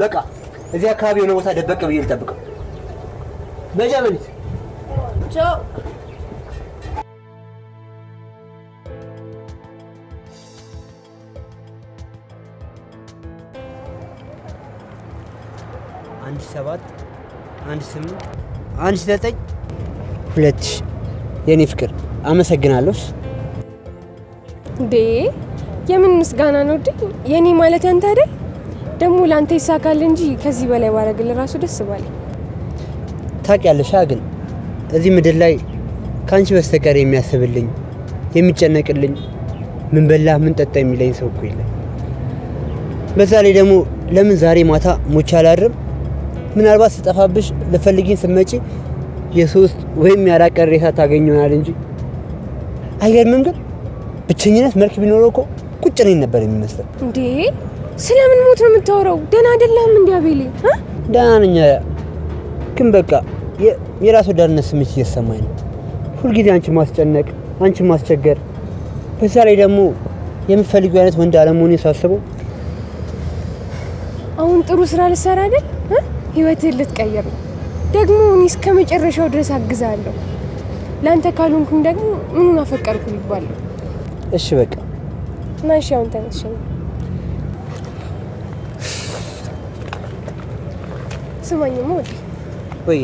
በቃ እዚህ አካባቢ የሆነ ቦታ ደበቅ ብዬ ልጠብቀው። በጀመኒት ቻው። አንድ 7 1 8 1 9 2 የኔ ፍቅር አመሰግናለሁ። እንዴ የምን ምስጋና ነው እንዴ? የኔ ማለት አንተ አይደል? ደግሞ ላንተ ይሳካል እንጂ ከዚህ በላይ ባረግልህ ራሱ ደስ ባለ። ታውቂያለሽ ግን እዚህ ምድር ላይ ካንቺ በስተቀር የሚያስብልኝ የሚጨነቅልኝ ምን በላ ምን ጠጣ የሚለኝ ሰው እኮ የለም። በዛ ላይ ደግሞ ለምን ዛሬ ማታ ሞቼ አላድርም? ምናልባት ስጠፋብሽ ልፈልጊኝ ስትመጪ የ3 ወይም የ4 ቀን ሬሳ ታገኝ ይሆናል እንጂ አይገርምም? ግን ብቸኝነት መልክ ቢኖረው እኮ ቁጭ ነኝ ነበር የሚመስለው። እንዴ ስለምን ሞት ነው የምታወራው? ደህና አይደለም እንዴ አቤሌ? ደህና ነኝ፣ ግን በቃ የራስ ወዳድነት ስሜት እየተሰማኝ ነው። ሁልጊዜ አንቺ ማስጨነቅ፣ አንቺ ማስቸገር፣ በዛ ላይ ደግሞ የምትፈልጊው አይነት ወንድ አለመሆኔን ሳስበው አሁን ጥሩ ስራ ልትሰራ አይደል? ህይወትህን ልትቀይር ነው። ደግሞ እኔ እስከ መጨረሻው ድረስ አግዛለሁ። ላንተ ካልሆንኩኝ ደግሞ ምኑን አፈቀርኩ ይባላል። እሺ በቃ ና እሺ፣ አሁን ተነሽ። ስማኝማ ወዲ ወይ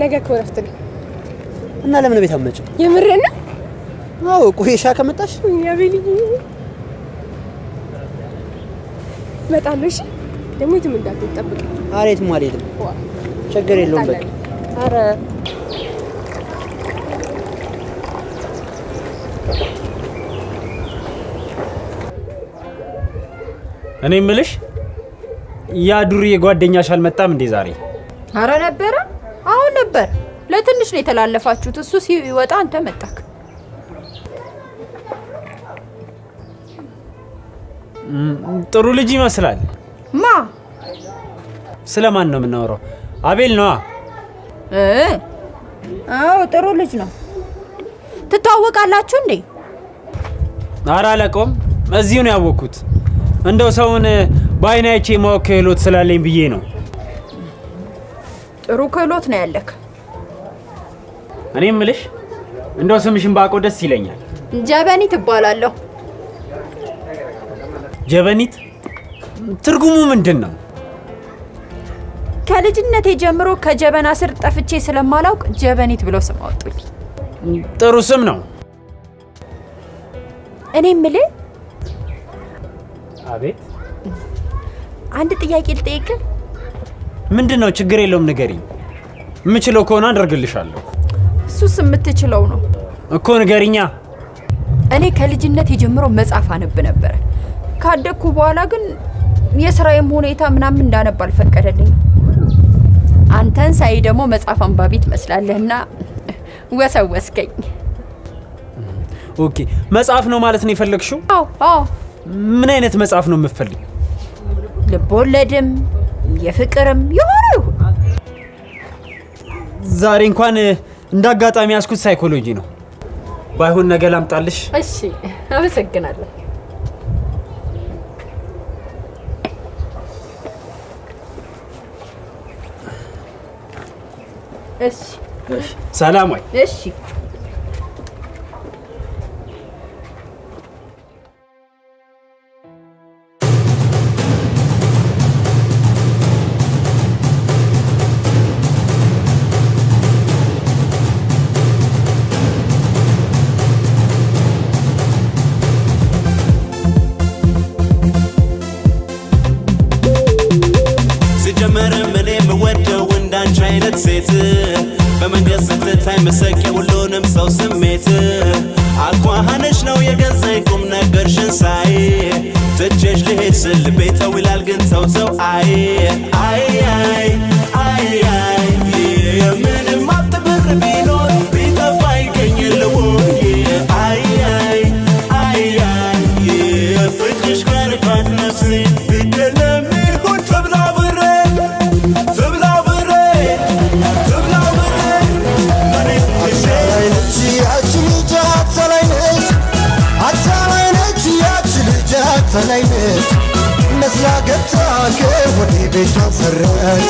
ነገ እኮ እረፍት ነው እና ለምን ቤት አትመጭም? የምርህን ነው? አዎ ቆይሻ ከመጣሽ ያቤልኝ እመጣለሁ። እሺ ደግሞ የትም እንዳትጠብቅ። ኧረ የትም አልሄድም። ችግር የለውም በቃ። ኧረ እኔ የምልሽ ያ ዱርዬ ጓደኛሽ አልመጣም እንዴ ዛሬ? አረ ነበረ፣ አሁን ነበር። ለትንሽ ነው የተላለፋችሁት። እሱ ሲወጣ አንተ መጣክ። ጥሩ ልጅ ይመስላል። ማ? ስለማን ነው የምናወራው? አቤል ነዋ። አዎ ጥሩ ልጅ ነው። ትተዋወቃላችሁ እንዴ? ኧረ አላውቀውም፣ እዚሁ ነው ያወቅኩት። እንደው ሰውን በዓይኔ አይቼ ማወቅ ክህሎት ስላለኝ ብዬ ነው። ጥሩ ክህሎት ነው ያለክ። እኔ የምልሽ እንደው ስምሽን ባውቀው ደስ ይለኛል። ጀበኒት እባላለሁ። ጀበኒት ትርጉሙ ምንድን ነው? ከልጅነቴ ጀምሮ ከጀበና ስር ጠፍቼ ስለማላውቅ ጀበኒት ብለው ስም አወጡልኝ። ጥሩ ስም ነው። እኔ የምልህ አቤት። አንድ ጥያቄ ልጠይቅ። ምንድን ነው? ችግር የለውም ንገሪኝ። የምችለው ከሆነ አደርግልሻለሁ። እሱስ የምትችለው ነው እኮ ንገሪኛ። እኔ ከልጅነቴ ጀምሮ መጽሐፍ አነብ ነበረ። ካደግኩ በኋላ ግን የስራዬም ሁኔታ ምናምን እንዳነብ አልፈቀደልኝ። አንተን ሳይ ደግሞ መጽሐፍ አንባቢ ትመስላለህና ወሰወስከኝ። ኦኬ፣ መጽሐፍ ነው ማለት ነው የፈለግሽው? አዎ አዎ። ምን አይነት መጽሐፍ ነው የምትፈልጊው? ልቦለድም የፍቅርም ይሁን። ዛሬ እንኳን እንዳጋጣሚ ያስኩት ሳይኮሎጂ ነው። ባይሆን ነገ ላምጣልሽ። እሺ፣ አመሰግናለሁ። እሺ እሺ ሰላም ወይ? እሺ ሴት በመንገድ ስትታይ መሰቂ ሁሉንም ሰው ስሜት አኳኋንሽ ነው የገዛኝ ቁም ነገርሽን ሳይ ትቼሽ ልሄድ ስል ቤተው ይላል ግን ተው አይ አይ አይ አይ አይ የምንም ሀብት ብር ቢኖር ቢጠፋ ይገኝልዎ አይ አይ አይ አይ ፍቅርሽ ከርካት ነፍሴን ቢደለም ይሁን ትብላ ብሬ ተላይነች መስላ ገብታ ከወደ ቤቷ ሰረች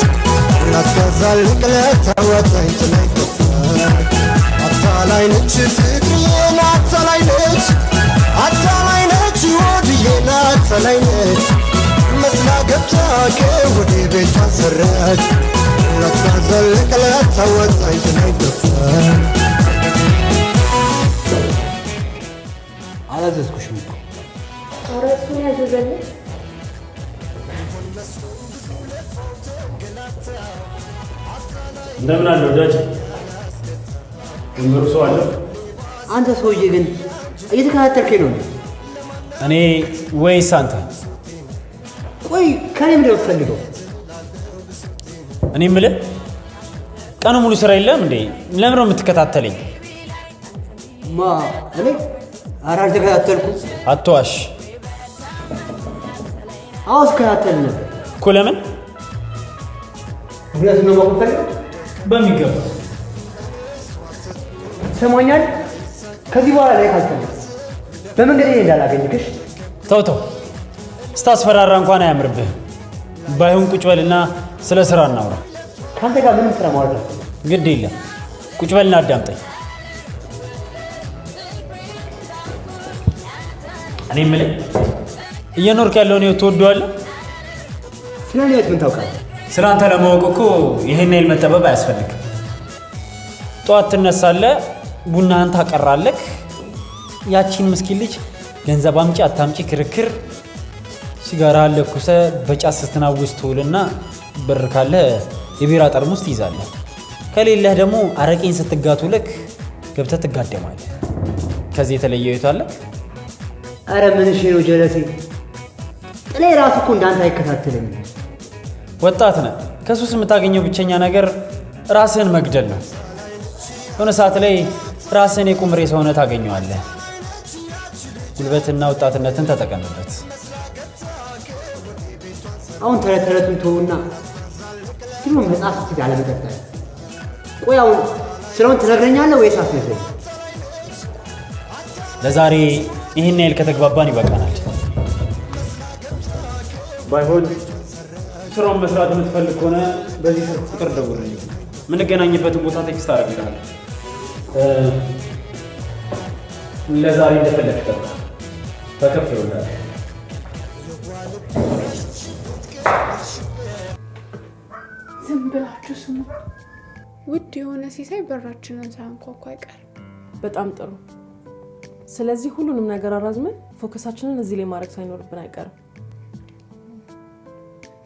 እናትገዛልቅ ለታወጣኝ ጥላይ ጠፋች አታላይነች ፍቅርዬን አታላይነች አታላይነች ወድዬን አታላይነች መስላ ገብታ ከወደ ቤቷ ሰረች እናትገዛልቅ ለታወጣኝ ጥላይ ጠፋች አላዘዝኩሽም እኮ አረሱን ያዘዘልኝ እንደምን አለ ወዳጅ? ወንበሩ ሰው አለ? አንተ ሰውዬ ግን እየተከታተልከኝ ነው? እኔ ወይስ አንተ? ቆይ ከኔ ምንድን ነው የምትፈልገው? እኔ የምልህ ቀኑ ሙሉ ስራ የለም እንዴ? ለምን ነው የምትከታተለኝ? ማ እኔ ኧረ አልተከታተልኩም። አትዋሽ። አዎ ስከታተል ነበር እኮ። ለምን? ምክንያቱም ነው የምፈልገው። በሚገባ ሰሞኛል። ከዚህ በኋላ ላይ ካልተነሳ በመንገድ ላይ እንዳላገኝሽ። ተው ስታስፈራራ እንኳን አያምርብህ። ባይሆን ቁጭ በልና ስለ ስራ እናውራ። ካንተ ጋር ምንም ስራ ማለት ነው። ግድ የለም ቁጭ በልና አዳምጠኝ። እኔ የምልህ እየኖርክ ያለውን ህይወት ትወደዋለህ? ስለ እኔ ህይወት ምን ታውቃለህ? ስለ አንተ ለማወቅ እኮ ይሄን ያህል መጠበብ አያስፈልግም። ጠዋት ትነሳለህ፣ ቡናህን ታቀራለህ። ያቺን ምስኪን ልጅ ገንዘብ አምጪ አታምጪ ክርክር፣ ሲጋራ ለኩሰህ በጫት ስትናውስ ትውልና ብር ካለ የቢራ ጠርሙስ ትይዛለህ። ከሌለህ ደግሞ አረቄን ስትጋቱልክ ገብተህ ትጋደማለህ። ከዚህ የተለየ ህይወት አለህ? አረ ምን እሺ ነው ጀለሴ። ጥሌ ራሱ እኮ እንዳንተ አይከታተለኝም። ወጣት ነህ። ከሱስ የምታገኘው ብቸኛ ነገር ራስህን መግደል ነው። የሆነ ሰዓት ላይ ራስህን የቁም ሬሳ ሆነህ ታገኘዋለህ። ጉልበትና ወጣትነትን ተጠቀምበት። አሁን ተረቱን ተውና ሲሉ መጽሐፍ ስትል አለመቀጠል። ቆይ አሁን ስለውን ትነግረኛለህ ወይስ አትነግረኝ? ለዛሬ ይህን ያህል ከተግባባን ይበቃናል። ባይሆን ስራውን መስራት የምትፈልግ ከሆነ በዚህ ስልክ ቁጥር ደውልልኝ። የምንገናኝበትን ቦታ ቴክስት አደርግልሃለሁ። ለዛሬ እንደፈለግህ ቀጥታ በከፍ ይሆናል። ዝም ብላችሁ ስሙ። ውድ የሆነ ሲሳይ በራችንን ሳያንኳኳ አይቀርም። በጣም ጥሩ። ስለዚህ ሁሉንም ነገር አራዝመን ፎከሳችንን እዚህ ላይ ማድረግ ሳይኖርብን አይቀርም።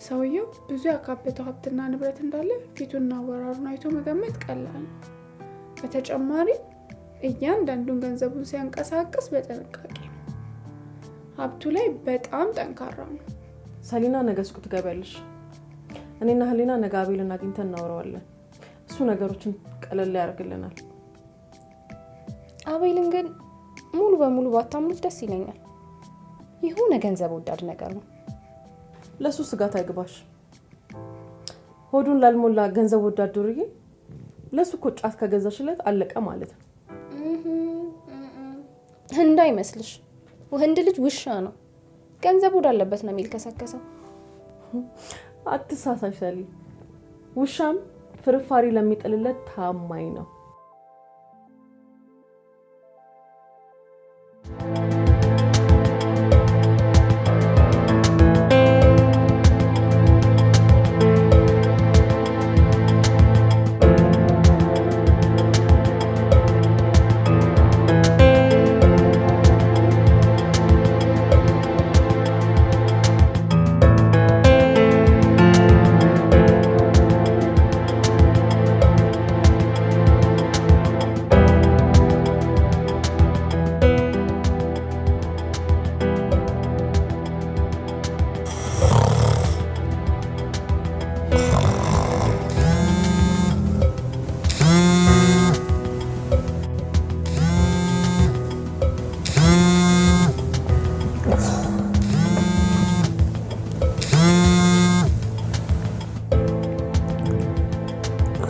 ሰውየው ብዙ ያካበተው ሀብትና ንብረት እንዳለ ፊቱና አወራሩን አይቶ መገመት ቀላል ነው። በተጨማሪ እያንዳንዱን ገንዘቡን ሲያንቀሳቅስ በጥንቃቄ ነው። ሀብቱ ላይ በጣም ጠንካራ ነው። ሰሊና ነገ ሱቅ ትገቢያለሽ። እኔና ህሊና ነገ አቤልን አግኝተን እናወራዋለን። እሱ ነገሮችን ቀለል ያደርግልናል። አቤልን ግን ሙሉ በሙሉ ባታምኑት ደስ ይለኛል። የሆነ ገንዘብ ወዳድ ነገር ነው። ለሱ ስጋት አይግባሽ። ሆዱን ላልሞላ ገንዘብ ወዳድ ዱርዬ ለሱ እኮ ጫት ከገዛሽለት አለቀ ማለት ነው። እንዳይመስልሽ፣ ወንድ ልጅ ውሻ ነው። ገንዘብ ወዳለበት ነው የሚልከሰከሰው። አትሳሳሽ ሰሊ። ውሻም ፍርፋሪ ለሚጥልለት ታማኝ ነው።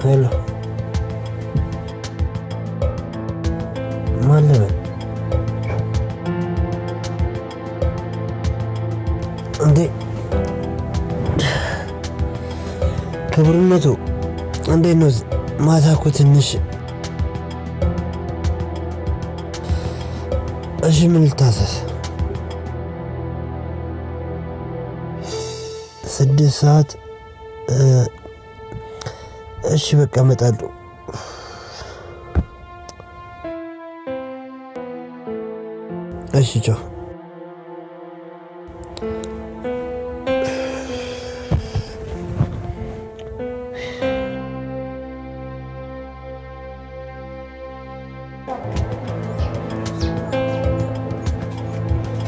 ሄሎ ማን ልበል? እንዴ ክቡርነቱ እንዴት ነው? ማታ እኮ ትንሽ እሺ ምን ልታዘዝ? 6 ሰዓት እሺ በቃ እመጣለሁ። እሺ ቻው።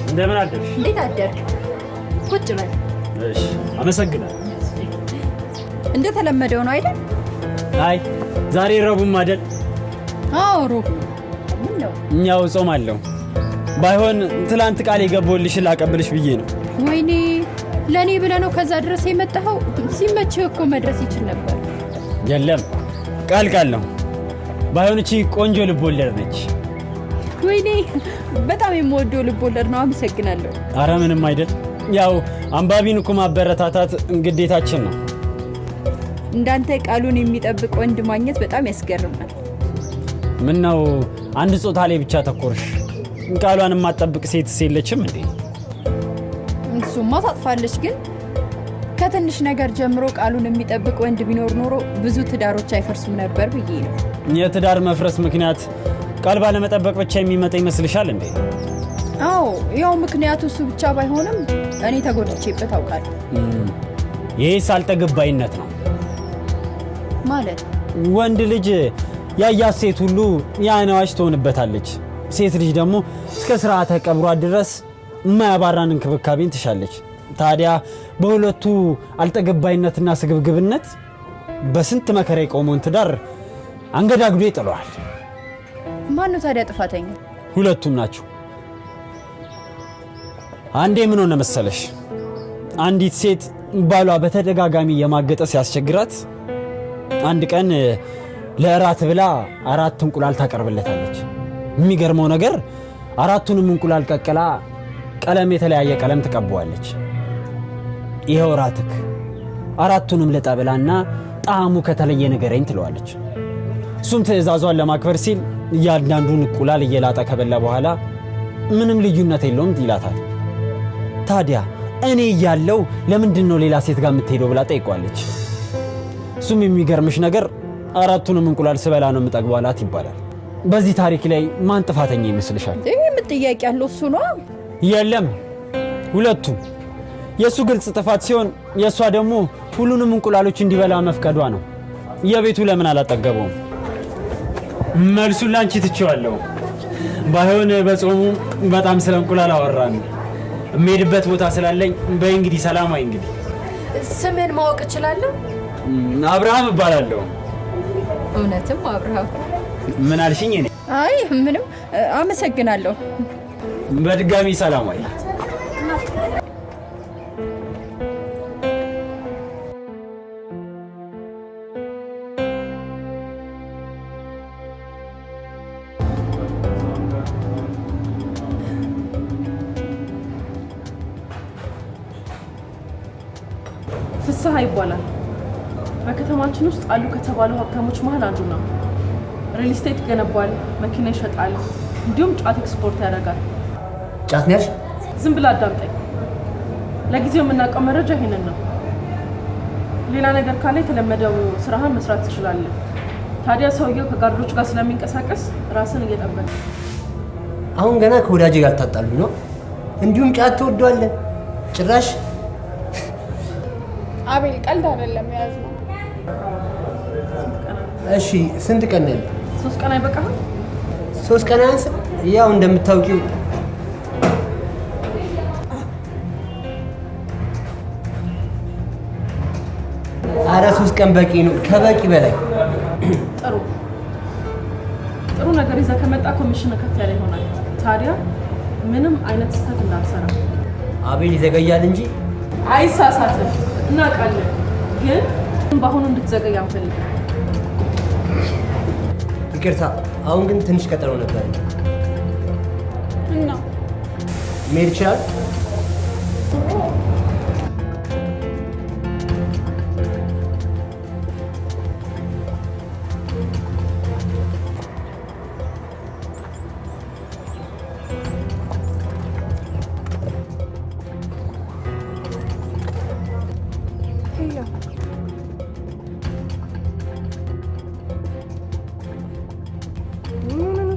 እንደምን አደርሽ? እንዴት አደርክ? ቁጭ በል። እሺ አመሰግናለሁ። እንደተለመደው ነው አይደል? አይ ዛሬ ረቡዕ አይደል? አዎ ረቡዕ። ምን ነው? እኛው ጾም አለው። ባይሆን ትላንት ቃል የገባሁልሽ ላቀብልሽ ብዬ ነው። ወይኔ ለኔ ብለህ ነው ከዛ ድረስ የመጣኸው? ሲመችህ እኮ መድረስ ይችል ነበር። የለም ቃል ነው። ባይሆን እቺ ቆንጆ ልቦለድ ነች። ወይኔ በጣም የምወደው ልቦለድ ነው። አመሰግናለሁ። አረ ምንም አይደል። ያው አንባቢን እኮ ማበረታታት ግዴታችን ነው። እንዳንተ ቃሉን የሚጠብቅ ወንድ ማግኘት በጣም ያስገርማል። ምን ነው አንድ ጾታ ላይ ብቻ ተኮርሽ? ቃሏን የማትጠብቅ ሴት የለችም እንዴ? እሱማ ታጥፋለች፣ ግን ከትንሽ ነገር ጀምሮ ቃሉን የሚጠብቅ ወንድ ቢኖር ኖሮ ብዙ ትዳሮች አይፈርሱም ነበር ብዬ ነው። የትዳር መፍረስ ምክንያት ቃል ባለመጠበቅ ብቻ የሚመጣ ይመስልሻል እንዴ? አዎ ያው ምክንያቱ እሱ ብቻ ባይሆንም እኔ ተጎድቼበት አውቃለሁ። ይሄስ አልጠግባይነት ነው ማለት። ወንድ ልጅ ያያት ሴት ሁሉ ያነዋሽ ትሆንበታለች። ሴት ልጅ ደግሞ እስከ ስርዓተ ቀብሯ ድረስ የማያባራን እንክብካቤን ትሻለች። ታዲያ በሁለቱ አልጠገባይነትና ስግብግብነት በስንት መከራ የቆመውን ትዳር አንገዳግዶ ይጥለዋል። ማነው ታዲያ ጥፋተኛ? ሁለቱም ናቸው። አንዴ ምን ሆነ መሰለሽ፣ አንዲት ሴት ባሏ በተደጋጋሚ የማገጠ ሲያስቸግራት አንድ ቀን ለእራት ብላ 4 እንቁላል ታቀርብለታለች። የሚገርመው ነገር 4ቱንም እንቁላል ቀቅላ የተለያየ ቀለም ትቀባዋለች። ይሄው እራትክ 4ቱንም ልጠብላና ጣዕሙ ከተለየ ንገረኝ ትለዋለች። እሱም ትዕዛዟን ለማክበር ሲል እያንዳንዱን እንቁላል እየላጠ ከበላ በኋላ ምንም ልዩነት የለውም ይላታል። ታዲያ እኔ እያለው ለምንድን ነው ሌላ ሴት ጋር የምትሄደው ብላ ጠይቋለች። እሱም የሚገርምሽ ነገር 4ቱንም እንቁላል ስበላ ነው የምጠግበው አላት ይባላል። በዚህ ታሪክ ላይ ማን ጥፋተኛ ይመስልሻል? ምን ጥያቄ ያለው እሱ ነው? የለም ሁለቱም። የእሱ ግልጽ ጥፋት ሲሆን የእሷ ደግሞ ሁሉንም እንቁላሎች እንዲበላ መፍቀዷ ነው። የቤቱ ለምን አላጠገበውም? መልሱን ላንቺ ትቼዋለሁ። ባይሆን በጾሙ በጣም ስለ እንቁላል አወራን። የምሄድበት ቦታ ስላለኝ በእንግዲህ ሰላማዊ። እንግዲህ ስምን ማወቅ እችላለሁ? አብርሃም እባላለሁ። እውነትም አብርሃም? ምን አልሽኝ? እኔ አይ ምንም። አመሰግናለሁ። በድጋሚ ሰላማዊ። ፍስሐ ይባላል። በከተማችን ውስጥ አሉ ከተባሉ ሀብታሞች መሀል አንዱ ነው። ሪል ስቴት ይገነባል፣ መኪና ይሸጣል፣ እንዲሁም ጫት ኤክስፖርት ያደርጋል። ጫት ነሽ? ዝም ብላ አዳምጠኝ። ለጊዜው የምናውቀው መረጃ ይሄንን ነው። ሌላ ነገር ካለ የተለመደው ስራህን መስራት ትችላለህ። ታዲያ ሰውየው ከጋርዶች ጋር ስለሚንቀሳቀስ ራስን እየጠበቅ። አሁን ገና ከወዳጅ ጋር ታጣሉ ነው? እንዲሁም ጫት ትወዷለህ ጭራሽ። አቤል ቀልድ አይደለም የያዝነው። እሺ ስንት ቀን ነው? 3 ቀን አይበቃህም? 3 ቀን አያንስም? ያው እንደምታውቂው አረ 3 ቀን በቂ ነው፣ ከበቂ በላይ። ጥሩ ነገር ይዘህ ከመጣ ኮሚሽን ከፍ ያለ ይሆናል። ታዲያ ምንም አይነት ስህተት እንዳትሰራ። አቤል ይዘገያል እንጂ አይሳሳትም፣ እናውቃለን። ግን በአሁኑ እንድትዘገይ አንፈልግም። ይቅርታ፣ አሁን ግን ትንሽ ቀጠሮ ነበር እና መሄድ ይችላል።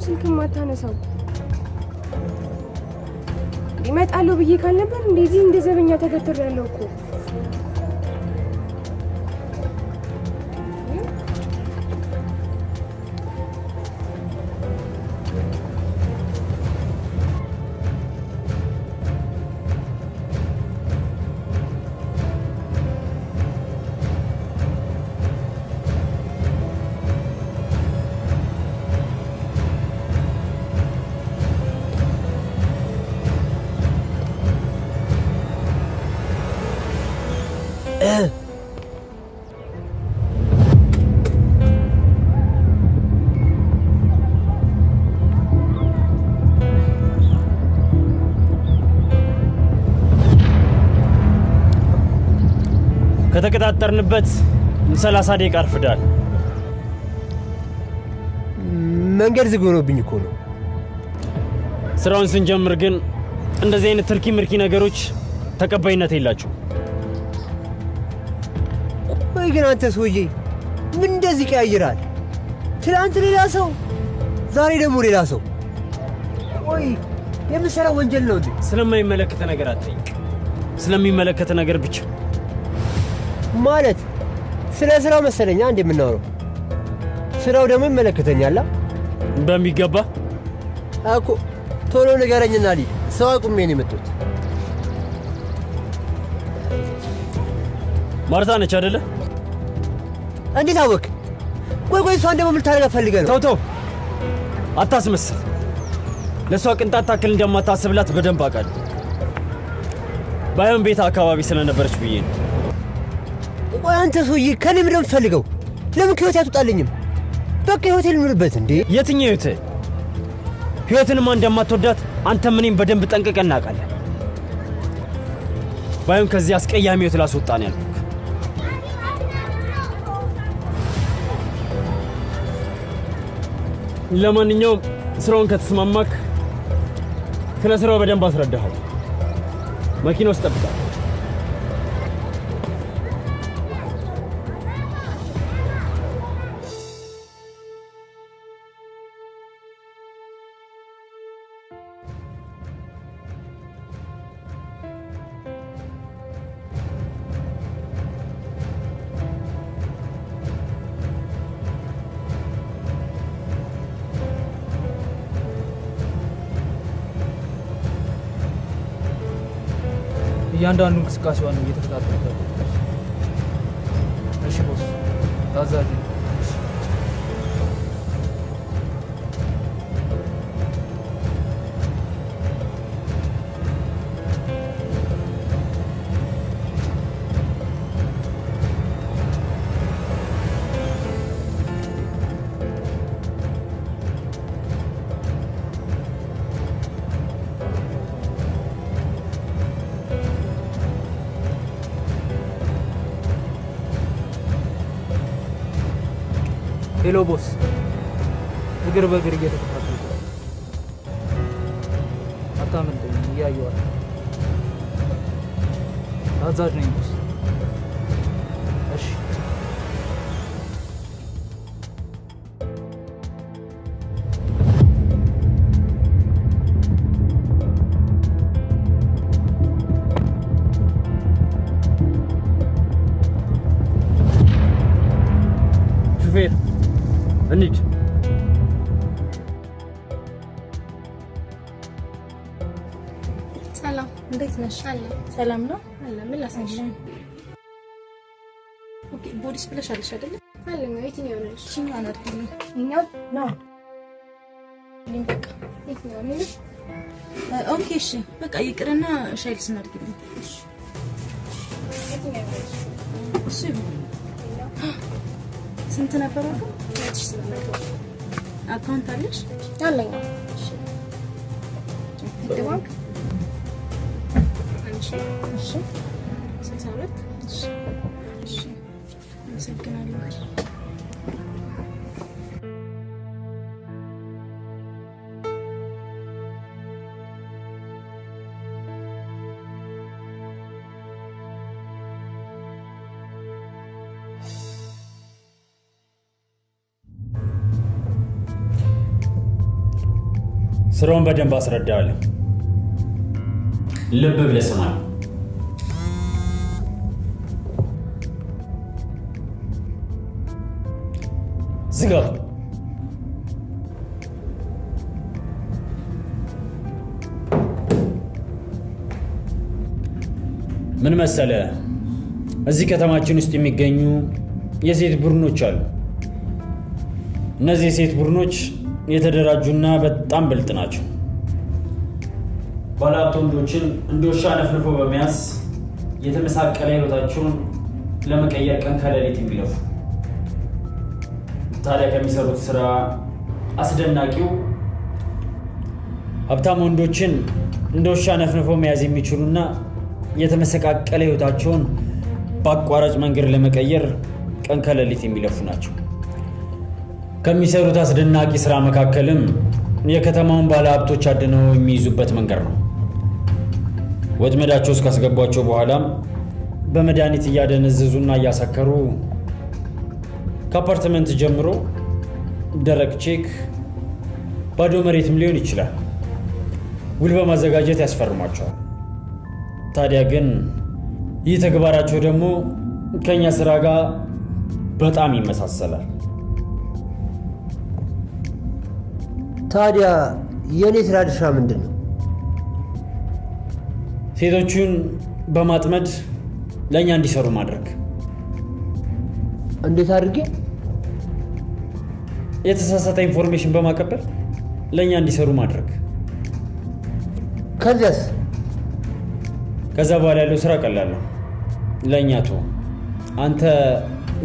ስልክ ማታነሳው? ይመጣሉ ብዬ ካልነበር እንደዚህ እንደ ዘበኛ ተገትር ያለው እኮ። ከተቀጣጠርንበት 30 ደቂቃ አርፍዳል። መንገድ ዝግ ሆኖብኝ እኮ ነው። ስራውን ስንጀምር ግን እንደዚህ አይነት ትርኪ ምርኪ ነገሮች ተቀባይነት የላቸው። ቆይ ግን አንተ ሰውዬ ምን እንደዚህ ቀያይራል? ትናንት ሌላ ሰው፣ ዛሬ ደግሞ ሌላ ሰው። ቆይ የምሰራው ወንጀል ነው እንዴ? ስለማይመለከተ ነገር አትጠይቅ። ስለሚመለከተ ነገር ብቻ ማለት ስለ ስራው መሰለኛ እንዴ የምናወራው? ስራው ደግሞ ይመለከተኛል በሚገባ እኮ። ቶሎ ንገረኝና ልሂድ። ሰው አቁሜ ነው የመጡት። ማርታ ነች አይደለ? እንዴት አወቅ? ቆይ እሷን ደግሞ ምን ልታደርጋት ፈልገህ ነው? ተው አታስመስል። ለእሷ ቅንጣት ታክል እንደማታስብላት በደንብ አውቃለሁ። ባይሆን ቤት አካባቢ ስለነበረች ብዬ ነው። ቆይ አንተ ሰውዬ ከኔ ምንድን ነው የምትፈልገው? ለምን ከህይወቴ አትወጣልኝም? በቃ ህይወቴ ልኑርበት እንዴ? የትኛው ህይወት? ህይወትንማ እንደማትወዳት አንተም እኔም በደንብ ጠንቅቀን እናውቃለን። ባይሆን ከዚህ አስቀያሚ ህይወት ላስወጣን ያልኩህ። ለማንኛውም ስራውን ከተስማማክ ስለ ስራው በደንብ አስረዳኸው። መኪና ውስጥ ጠብቃል። እያንዳንዱ እንቅስቃሴዋን ነው እየተከታተልኩ ያለሁት። እሺ ቦስ፣ ታዛዥ ነኝ። ሄሎ ቦስ፣ እግር በእግር እየተከታተልኩ አታምልጠኝ፣ እያየኋት ታዛዥ ነኝ ቦስ። እሺ ሹፌር እንሂድ። ሰላም፣ እንዴት ነሽ? አለ ሰላም ነው አለ። ምን ላሳይሽ? ኦኬ። ቦዲስ ብለሽ አለሽ አይደለ? አለ ነው። የትኛው ነሽ? እሺኛው ነው አይደል? እኛው ነው ሊምበቃ የትኛው ነሽ? ኦኬ እሺ፣ በቃ ይቅርና ሻይ ልስናድርግልኝ። እሺ የትኛው ነሽ? እሱ ይሁን። ስንት ነበር ዋጋ? 2800 አካውንት አለሽ? አለኝ። እሺ ባንክ አንቺ? እሺ 62 እሺ እሺ፣ አመሰግናለሁ። ስራውን በደንብ አስረዳለሁ። ልብ ብለህ ስማኝ። ዝጋ። ምን መሰለ፣ እዚህ ከተማችን ውስጥ የሚገኙ የሴት ቡድኖች አሉ። እነዚህ የሴት ቡድኖች የተደራጁና በጣም ብልጥ ናቸው። ባለሀብት ወንዶችን እንደ ውሻ ነፍንፎ በመያዝ የተመሳቀለ ህይወታቸውን ለመቀየር ቀን ከሌሊት የሚለፉ። ታዲያ ከሚሰሩት ስራ አስደናቂው ሀብታም ወንዶችን እንደ ውሻ ነፍንፎ መያዝ የሚችሉና የተመሰቃቀለ ህይወታቸውን በአቋራጭ መንገድ ለመቀየር ቀን ከሌሊት የሚለፉ ናቸው። ከሚሰሩት አስደናቂ ስራ መካከልም የከተማውን ባለሀብቶች አድነው የሚይዙበት መንገድ ነው። ወጥመዳቸው እስካስገቧቸው በኋላም በመድኃኒት እያደነዘዙና እያሳከሩ ከአፓርትመንት ጀምሮ ደረቅ ቼክ፣ ባዶ መሬትም ሊሆን ይችላል ውል በማዘጋጀት ያስፈርሟቸዋል። ታዲያ ግን ይህ ተግባራቸው ደግሞ ከኛ ስራ ጋር በጣም ይመሳሰላል። ታዲያ የኔ ስራ ድርሻ ምንድን ነው? ሴቶቹን በማጥመድ ለእኛ እንዲሰሩ ማድረግ። እንዴት አድርጌ? የተሳሳተ ኢንፎርሜሽን በማቀበል ለእኛ እንዲሰሩ ማድረግ። ከዚያስ? ከዛ በኋላ ያለው ስራ ቀላል ነው። ለእኛ ቶ አንተ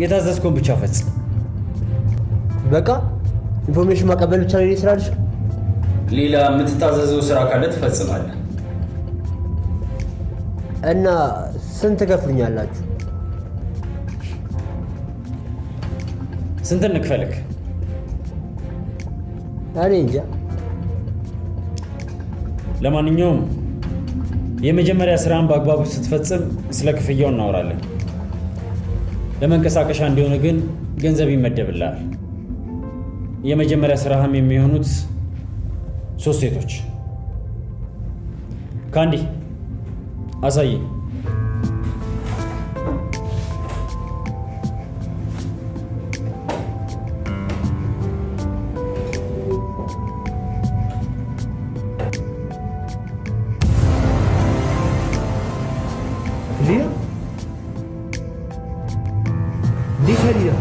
የታዘዝከውን ብቻ ፈጽም። በቃ ኢንፎርሜሽን ማቀበል ብቻ ነው የኔ ስራ ድርሻ? ሌላ የምትታዘዘው ስራ ካለ ትፈጽማለህ። እና ስንት ከፍሉኛላችሁ? ስንት እንክፈልክ? እኔ እንጃ። ለማንኛውም የመጀመሪያ ስራን በአግባቡ ስትፈጽም ስለ ክፍያው እናወራለን። ለመንቀሳቀሻ እንዲሆን ግን ገንዘብ ይመደብልሃል። የመጀመሪያ ስራህም የሚሆኑት 3 ሴቶች። ካንዲ አሳይ። ሊያ ሊያ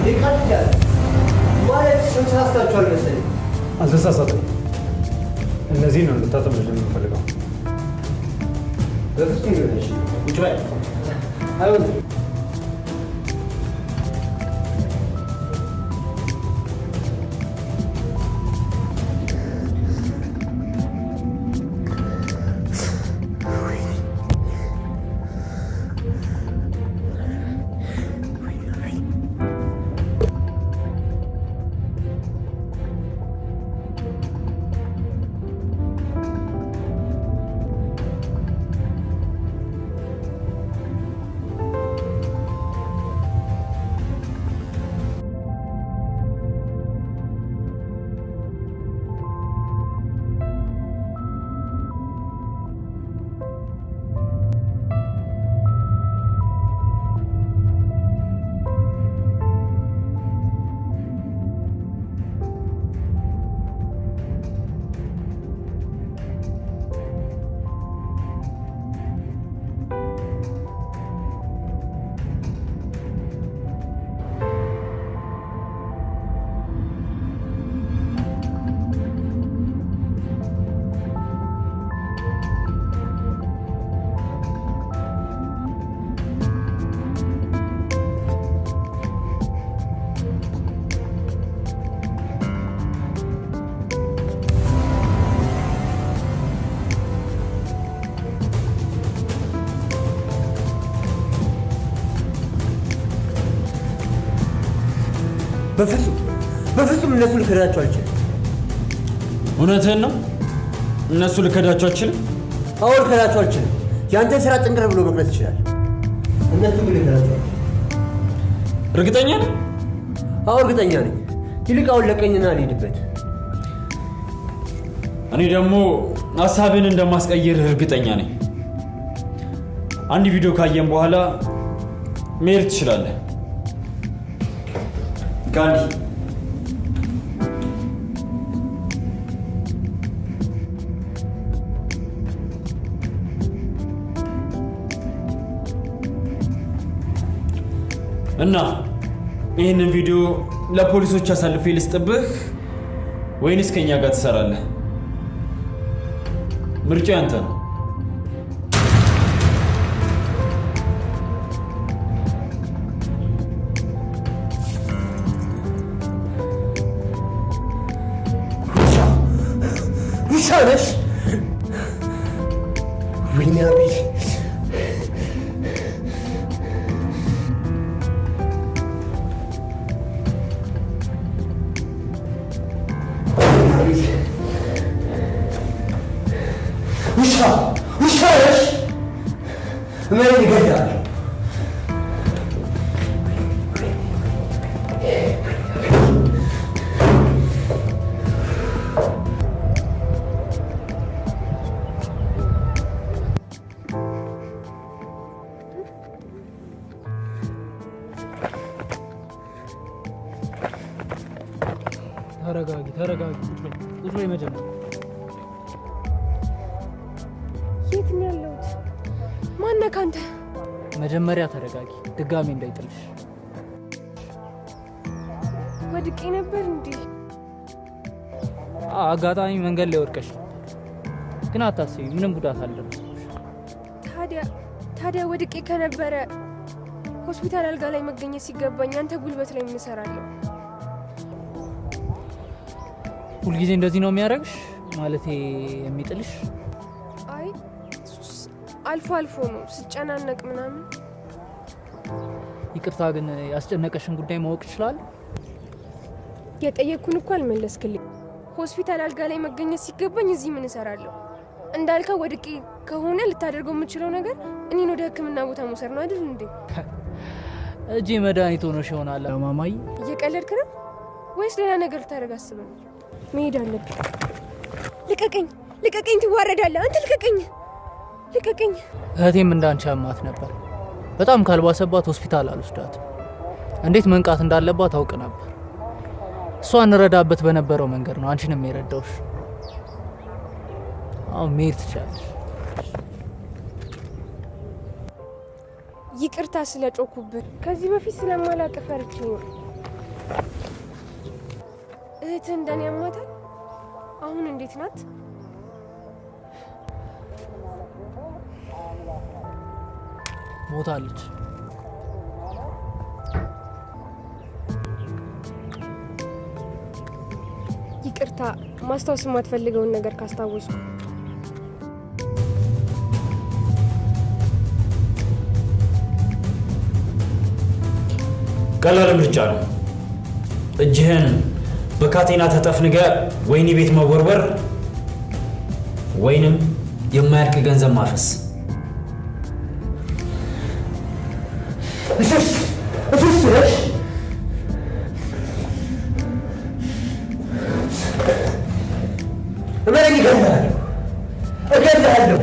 ሊቃል ማለት ተሳስታችኋል መሰለኝ። አልተሳሳትም። እነዚህ ነው እንድታጠምልኝ የምፈልገው። በፍጹም ይሆነች ቁጭ በል። አይሆንም። በፍጹም እነሱ ልከዳቸው አልችልም። እውነትህን ነው? እነሱ ልከዳቸው አልችልም? አዎ ልከዳቸው አልችልም። የአንተን ስራ ጥንቅር ብሎ መቅረት ይችላል። እነሱ ግን ልከዳቸው አልችልም። እርግጠኛ ነህ? አዎ እርግጠኛ ነኝ። ይልቅ አሁን ለቀኝና ልሂድበት። እኔ ደግሞ ሀሳብን እንደማስቀይርህ እርግጠኛ ነኝ። አንድ ቪዲዮ ካየን በኋላ መሄድ ትችላለህ። ጋንዲ እና ይህንን ቪዲዮ ለፖሊሶች አሳልፌ ልስጥብህ ወይንስ ከኛ ጋር ትሰራለህ? ምርጫ ያንተ ነው። ውሻ ነሽ? ወይኔ አቤል ውሻ ነሽ? ምን ይገዳል? ተረጋጊ። ቁጭ በይ መጀመሪያ። የት ነው ያለሁት? ማነህ ካንተ? መጀመሪያ ተረጋጊ፣ ድጋሜ እንዳይጥልሽ። ወድቄ ነበር እንዴ? አጋጣሚ መንገድ ላይ ወድቀሽ ግን አታስቢ፣ ምንም ጉዳት አልደረሰሽ። ታዲያ ወድቄ ከነበረ ሆስፒታል አልጋ ላይ መገኘት ሲገባኝ አንተ ጉልበት ላይ ምን እሰራለሁ? ሁልጊዜ እንደዚህ ነው የሚያደርግሽ? ማለቴ የሚጥልሽ? አይ አልፎ አልፎ ነው ስጨናነቅ ምናምን። ይቅርታ ግን ያስጨነቀሽን ጉዳይ ማወቅ ይችላል? የጠየቅኩን እኮ አልመለስክልኝ። ሆስፒታል አልጋ ላይ መገኘት ሲገባኝ እዚህ ምን እሰራለሁ? እንዳልከው ወድቄ ከሆነ ልታደርገው የምችለው ነገር እኔን ወደ ሕክምና ቦታ መውሰድ ነው አይደል እንዴ? እጄ መድኃኒት ሆኖሽ ይሆናል ማማይ። እየቀለድክ ነው ወይስ ሌላ ነገር ልታደርግ አስበህ ነው? መሄድ አለብኝ። ልቀቀኝ፣ ትዋረዳለህ አንተ። ልቀቀኝ። እህቴም እንዳንቺ አማት ነበር። በጣም ካልባሰባት ሆስፒታል አልወስዳት። እንዴት መንቃት እንዳለባት አውቅ ነበር። እሷ እንረዳበት በነበረው መንገድ ነው አንቺንም የረዳውሽ። አሁን መሄድ ትችላለሽ። ይቅርታ ስለጮኩብህ። ከዚህ በፊት ስለማላውቅ ፈርቼ ነው። እህትህ እንደኔ ያማታል? አሁን እንዴት ናት? ሞታለች። ይቅርታ፣ ማስታወስ የማትፈልገውን ነገር ካስታወስኩ። ቀላል ምርጫ ነው። እጅህን በካቴና ተጠፍንገ ወይኒ ቤት መወርወር ወይንም የማያልቅ ገንዘብ ማፈስ። እገድልሃለሁ።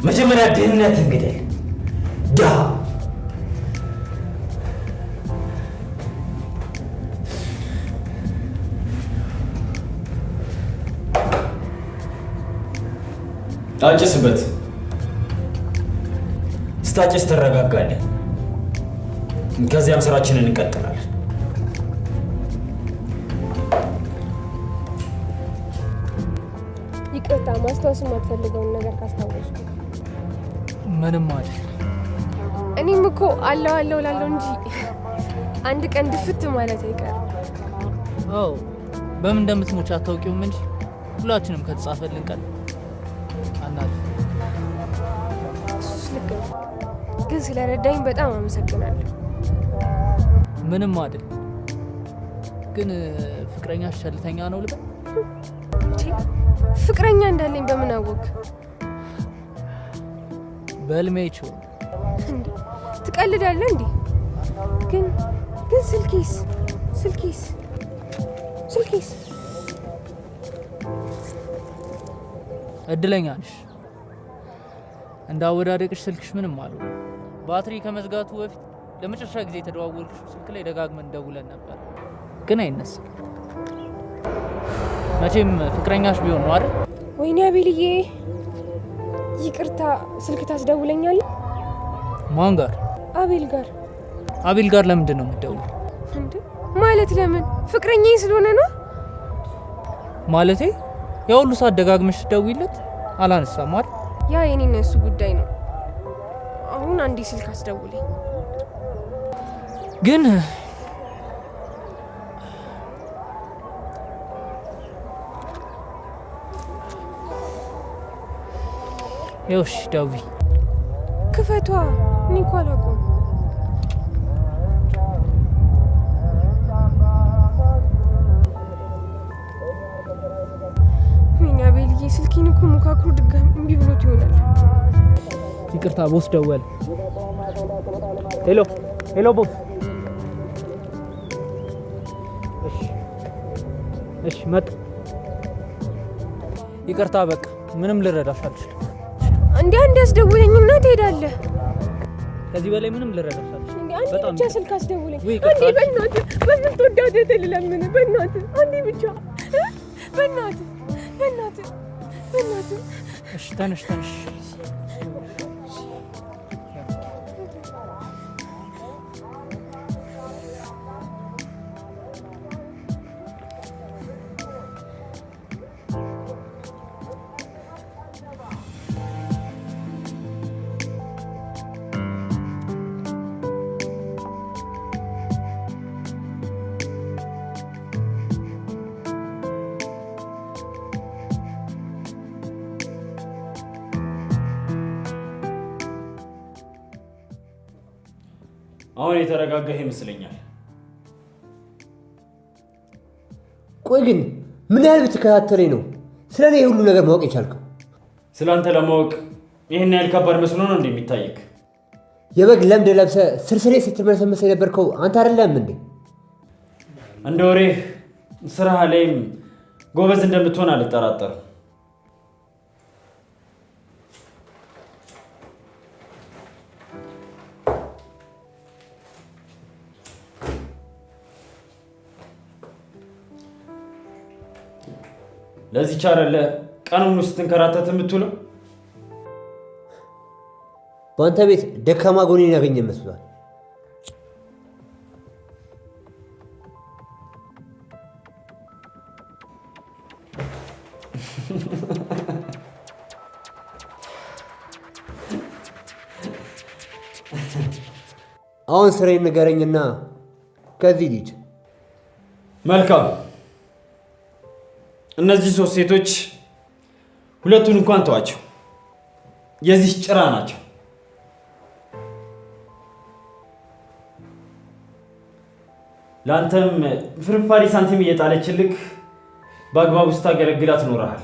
መጀመሪያ ድህነትህን ግደል ድሃ። አጭስበት። ስታጭስ ትረጋጋለህ። ከዚያም ስራችንን እንቀጥላለን። ይቅርታ፣ ማስታወስ የማትፈልገውን ነገር ካስታወስኩ። ምንም አይደል። እኔም እኮ አለው ላለው እንጂ አንድ ቀን ድፍት ማለት አይቀርም። አዎ፣ በምን እንደምትሞች አታውቂውም እንጂ ሁላችንም ከተጻፈልን ቀን አናልፍ። እሱስ ልክ ነው፣ ግን ስለረዳኝ በጣም አመሰግናለሁ። ምንም አይደል። ግን ፍቅረኛሽ ቸልተኛ ነው ልበል? ፍቅረኛ እንዳለኝ በምን አወቅ? በህልሜ አይቼው። እንዴ ትቀልዳለህ እንዴ? ግን ስልኬስ እድለኛ ነሽ። እንዳወዳደቅሽ ስልክሽ ምንም አለው። ባትሪ ከመዝጋቱ በፊት ለመጨረሻ ጊዜ የተደዋወልኩሽ ስልክ ላይ ደጋግመን ደውለን ነበር፣ ግን አይነሳም። መቼም ፍቅረኛሽ ቢሆን ነው አይደል? ወይኔ አቤልዬ፣ ይቅርታ ስልክ ታስደውለኛለህ? ማን ጋር? አቤል ጋር። አቤል ጋር ለምንድን ነው የምትደውለው? እንዴ ማለት ለምን? ፍቅረኛዬ ስለሆነ ነው። ማለቴ የሁሉ ሰዓት ደጋግመሽ ደውይለት አላነሳም አይደል? ያ የኔና የሱ ጉዳይ ነው። አሁን አንዴ ስልክ አስደውለኝ። ግን ይኸውልሽ ደውይ። ክፈቷ። እኔ እኮ አላውቀውም። ወይኔ አቤልዬ፣ ስልኬን እኮ ሞካክሮ ድጋሚ እምቢ ብሎት ይሆናል። ይቅርታ ቦስ ደወለ። ሄሎ ቦስ። እሺ መጣ። ይቅርታ በቃ ምንም ልረዳሽ አልችልም። እንዴ አንዴ አስደውለኝና ትሄዳለህ። ከዚህ በላይ ምንም ልረዳሽ አልችልም። አንዴ ብቻ ስልክ አስደውለኝ። አንዴ በእናትህ በምትወዳት ልለምን። በእናትህ አንዴ ብቻ በእናትህ። እሺ ተነሽ። አሁን የተረጋጋህ ይመስለኛል። ቆይ ግን ምን ያህል ብትከታተለኝ ነው ስለ እኔ ሁሉ ነገር ማወቅ የቻልከው? ስለ አንተ ለማወቅ ይህን ያህል ከባድ መስሎ ነው እንደሚታይክ? የበግ ለምድ ለብሰህ ስርስሬ ስትመሰመስ የነበርከው አንተ አይደለም እንዴ? እንደ ወሬህ ስራህ ላይም ጎበዝ እንደምትሆን አልጠራጠርም። ለዚህ ቻረለ ቀኑን ውስጥ ስትንከራተት የምትውለው? በአንተ ቤት ደካማ ጎኔን ያገኘ መስሏል። አሁን ስራዬን ንገረኝና ከዚህ ልጅ። መልካም። እነዚህ ሶስት ሴቶች ሁለቱን እንኳን ተዋቸው፣ የዚህ ጭራ ናቸው። ለአንተም ፍርፋሪ ሳንቲም እየጣለችልክ በአግባቡ ስታገለግላት ኖረሃል።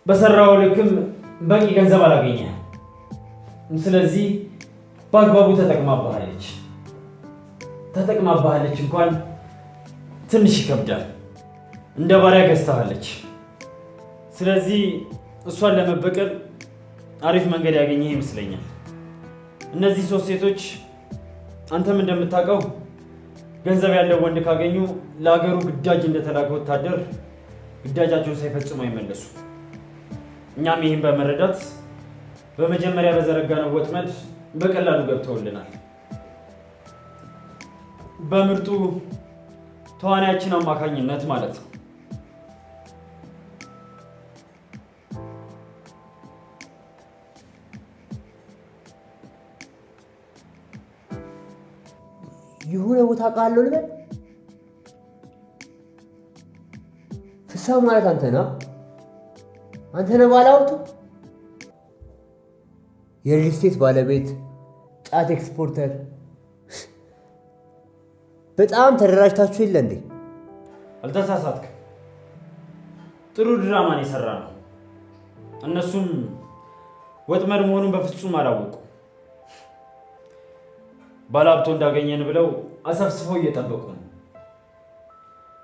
በሰራው ልክም በቂ ገንዘብ አላገኘህም። ስለዚህ በአግባቡ ተጠቅማባሃለች እንኳን ትንሽ ይከብዳል። እንደ ባሪያ ገዝታሃለች። ስለዚህ እሷን ለመበቀል አሪፍ መንገድ ያገኘህ ይመስለኛል። እነዚህ ሶስት ሴቶች አንተም እንደምታውቀው ገንዘብ ያለው ወንድ ካገኙ ለሀገሩ ግዳጅ እንደተላከ ወታደር ግዳጃቸውን ሳይፈጽሙ አይመለሱ። እኛም ይህን በመረዳት በመጀመሪያ በዘረጋነው ወጥመድ በቀላሉ ገብተውልናል። በምርጡ ተዋናያችን አማካኝነት ማለት ነው። የሆነ ቦታ ቃለው ልበል። ፍሳው ማለት አንተ ነህ ባለሀብቱ፣ የሪል ስቴት ባለቤት፣ ጫት ኤክስፖርተር፣ በጣም ተደራጅታችሁ የለ እንዴ? አልተሳሳትክ። ጥሩ ድራማን የሰራ ነው። እነሱም ወጥመድ መሆኑን በፍጹም አላወቁ። ባለሀብቶ እንዳገኘን ብለው አሰብስበው እየጠበቁ ነው።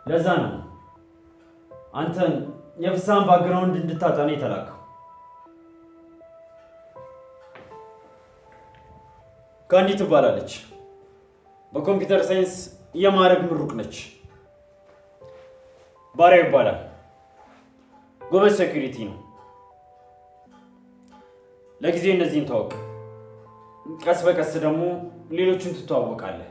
ለዛ ነው አንተን የፍሳን ባክግራውንድ እንድታጠና የተላከው። ጋንዲ ትባላለች። በኮምፒውተር ሳይንስ የማዕረግ ምሩቅ ነች። ባሪያ ይባላል። ጎበዝ ሴኩሪቲ ነው። ለጊዜ እነዚህን ታወቅ። ቀስ በቀስ ደግሞ ሌሎቹን ትተዋወቃለህ።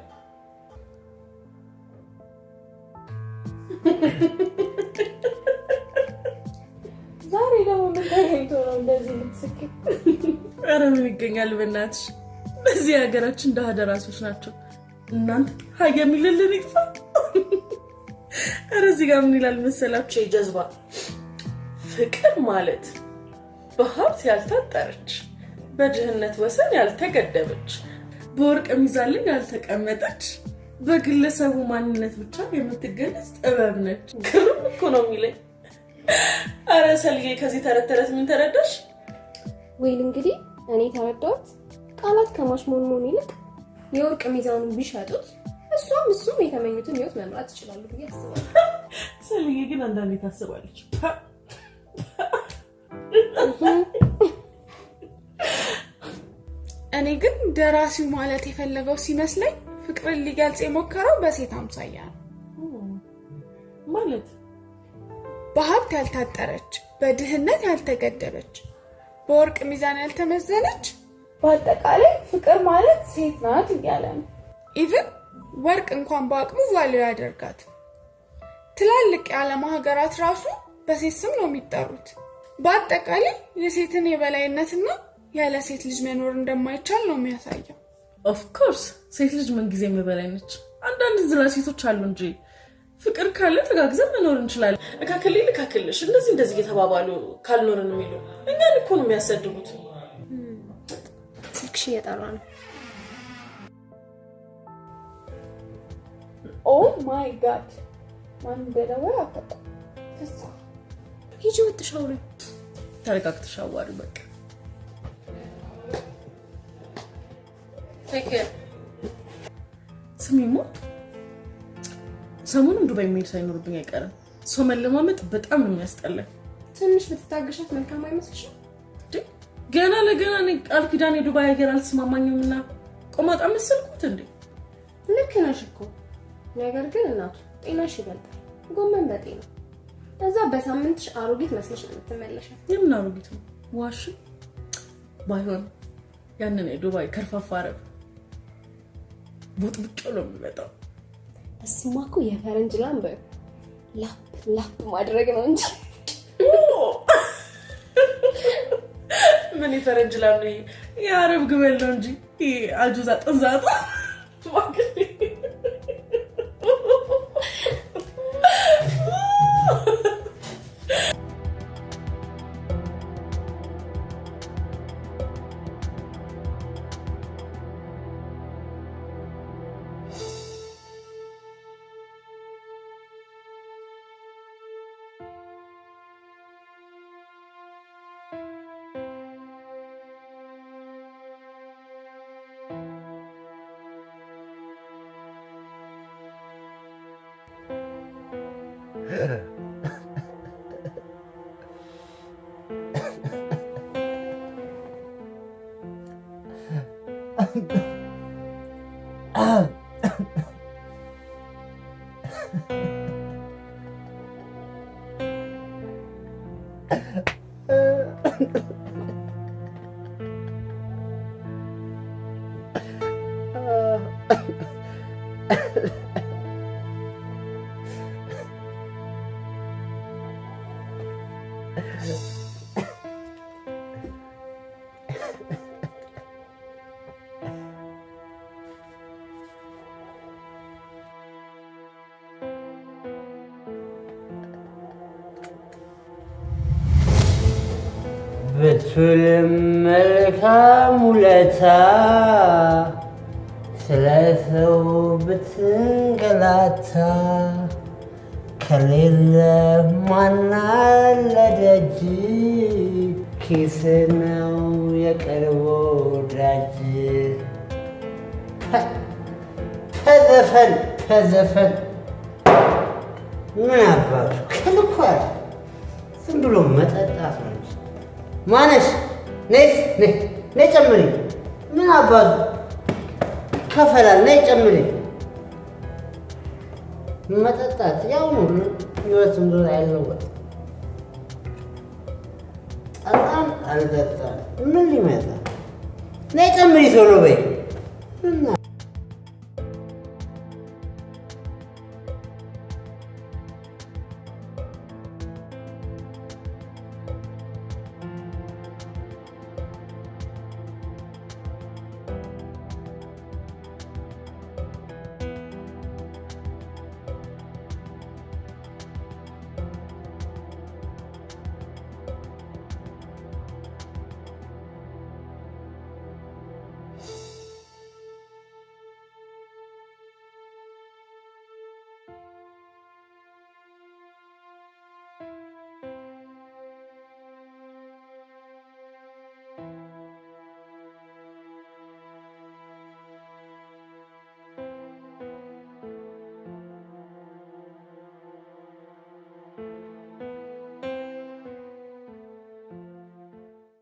ዛሬ ደግሞ ምን ተገኝቶ ነው እንደዚህ ልትስቂ? ኧረ ምን ይገኛል በእናትሽ። በዚህ ሀገራችን ደሃ ደራሲዎች ናቸው። እናንተ ሀይ የሚልልን ይጥፋ። ኧረ እዚህ ጋር ምን ይላል መሰላችሁ? የጀዝባ ፍቅር ማለት በሀብት ያልታጠረች፣ በድህነት ወሰን ያልተገደበች፣ በወርቅ ሚዛን ላይ ያልተቀመጠች፣ በግለሰቡ ማንነት ብቻ የምትገለጽ ጥበብ ነች። ግሩም እኮ ነው የሚለኝ። አረ ሰልዬ ከዚህ ተረት ተረት ምን ተረዳሽ? ወይል እንግዲህ እኔ ተረዳሁት። ቃላት ከማሽሞንሞን ይልቅ የወርቅ ሚዛኑን ቢሸጡት እሱም የተመኙትን ህይወት መምራት ይችላሉ ብዬ አስባለሁ። ሰልዬ ግን አንዳንዴ ታስባለች። እኔ ግን ደራሲው ማለት የፈለገው ሲመስለኝ ፍቅርን ሊገልጽ የሞከረው በሴት አምሳያ ነው። ማለት በሀብት ያልታጠረች፣ በድህነት ያልተገደበች፣ በወርቅ ሚዛን ያልተመዘነች፣ በአጠቃላይ ፍቅር ማለት ሴት ናት እያለ ነው። ኢቭን ወርቅ እንኳን በአቅሙ ቫልዩ ያደርጋት። ትላልቅ የዓለም ሀገራት ራሱ በሴት ስም ነው የሚጠሩት። በአጠቃላይ የሴትን የበላይነትና ያለ ሴት ልጅ መኖር እንደማይቻል ነው የሚያሳየው። ኦፍ ኮርስ ሴት ልጅ ምን ጊዜ የበላይ ነች። አንዳንድ ዝላ ሴቶች አሉ እንጂ ፍቅር ካለ ተጋግዘን መኖር እንችላለን። እካክልኝ ልካክልሽ እንደዚህ እየተባባሉ ካልኖርን የሚሉ እኛን እኮ ነው የሚያሰድቡት። ስልክሽ እየጠራ ነው። ኦ ማይ ጋድ ማን እንደደወለ አታውቅም። ፍሳ ሂጂ ወጥሽ አውሪ። ተረጋግተሽ አዋሪ በቃ። ቴክ ኬር። ስሚማ ሰሞኑን ዱባይ መሄድ ሳይኖርብኝ አይቀርም። ሰው መለማመጥ በጣም ነው የሚያስጠላኝ። ትንሽ ብትታገሻት መልካም አይመስልሽም? ገና ለገና እኔ ቃል ኪዳን የዱባይ ሀገር አልተስማማኝም እና ቆማጣ መሰልኩት እንዴ? ልክ ነሽ እኮ። ነገር ግን እናቱ ጤናሽ ይበልጣል። ጎመን በጤና እዛ በሳምንትሽ አሮጊት መስለሽ ነው የምትመለሺው። የምን አሮጊት ነው? ዋሽ ባይሆን ያንን የዱባይ ከርፋፋ አረብ ቦጥብጮ ነው የሚመጣው። እሱማ እኮ የፈረንጅ ላም ላፕ ማድረግ ነው እንጂ ምን የፈረንጅ ላም ነው? የአረብ ግመል ነው እንጂ አጁዛ ጥንዛጣ ብትውልም መልካም ውለታ ስለ ሰው ብትንገላታ ከሌለ ማናለ ደጅ ኪስ ነው የቅርብ ወዳጅ። ተዘፈን ተዘፈን ምን አባቱ ከልኳል። ዝም ብሎ መጠጣት ነው እንጂ ማነሽ ነይ ጨምሪ። ምን አባቱ ከፈላል። ነይ ጨምሪ። መጠጣት ያው ነው። ህይወትም ዞር አይለወጥም። ጠጣም አልጠጣም ምን ሊመጣ? ነይ ጨምሪ ቶሎ በይ። እና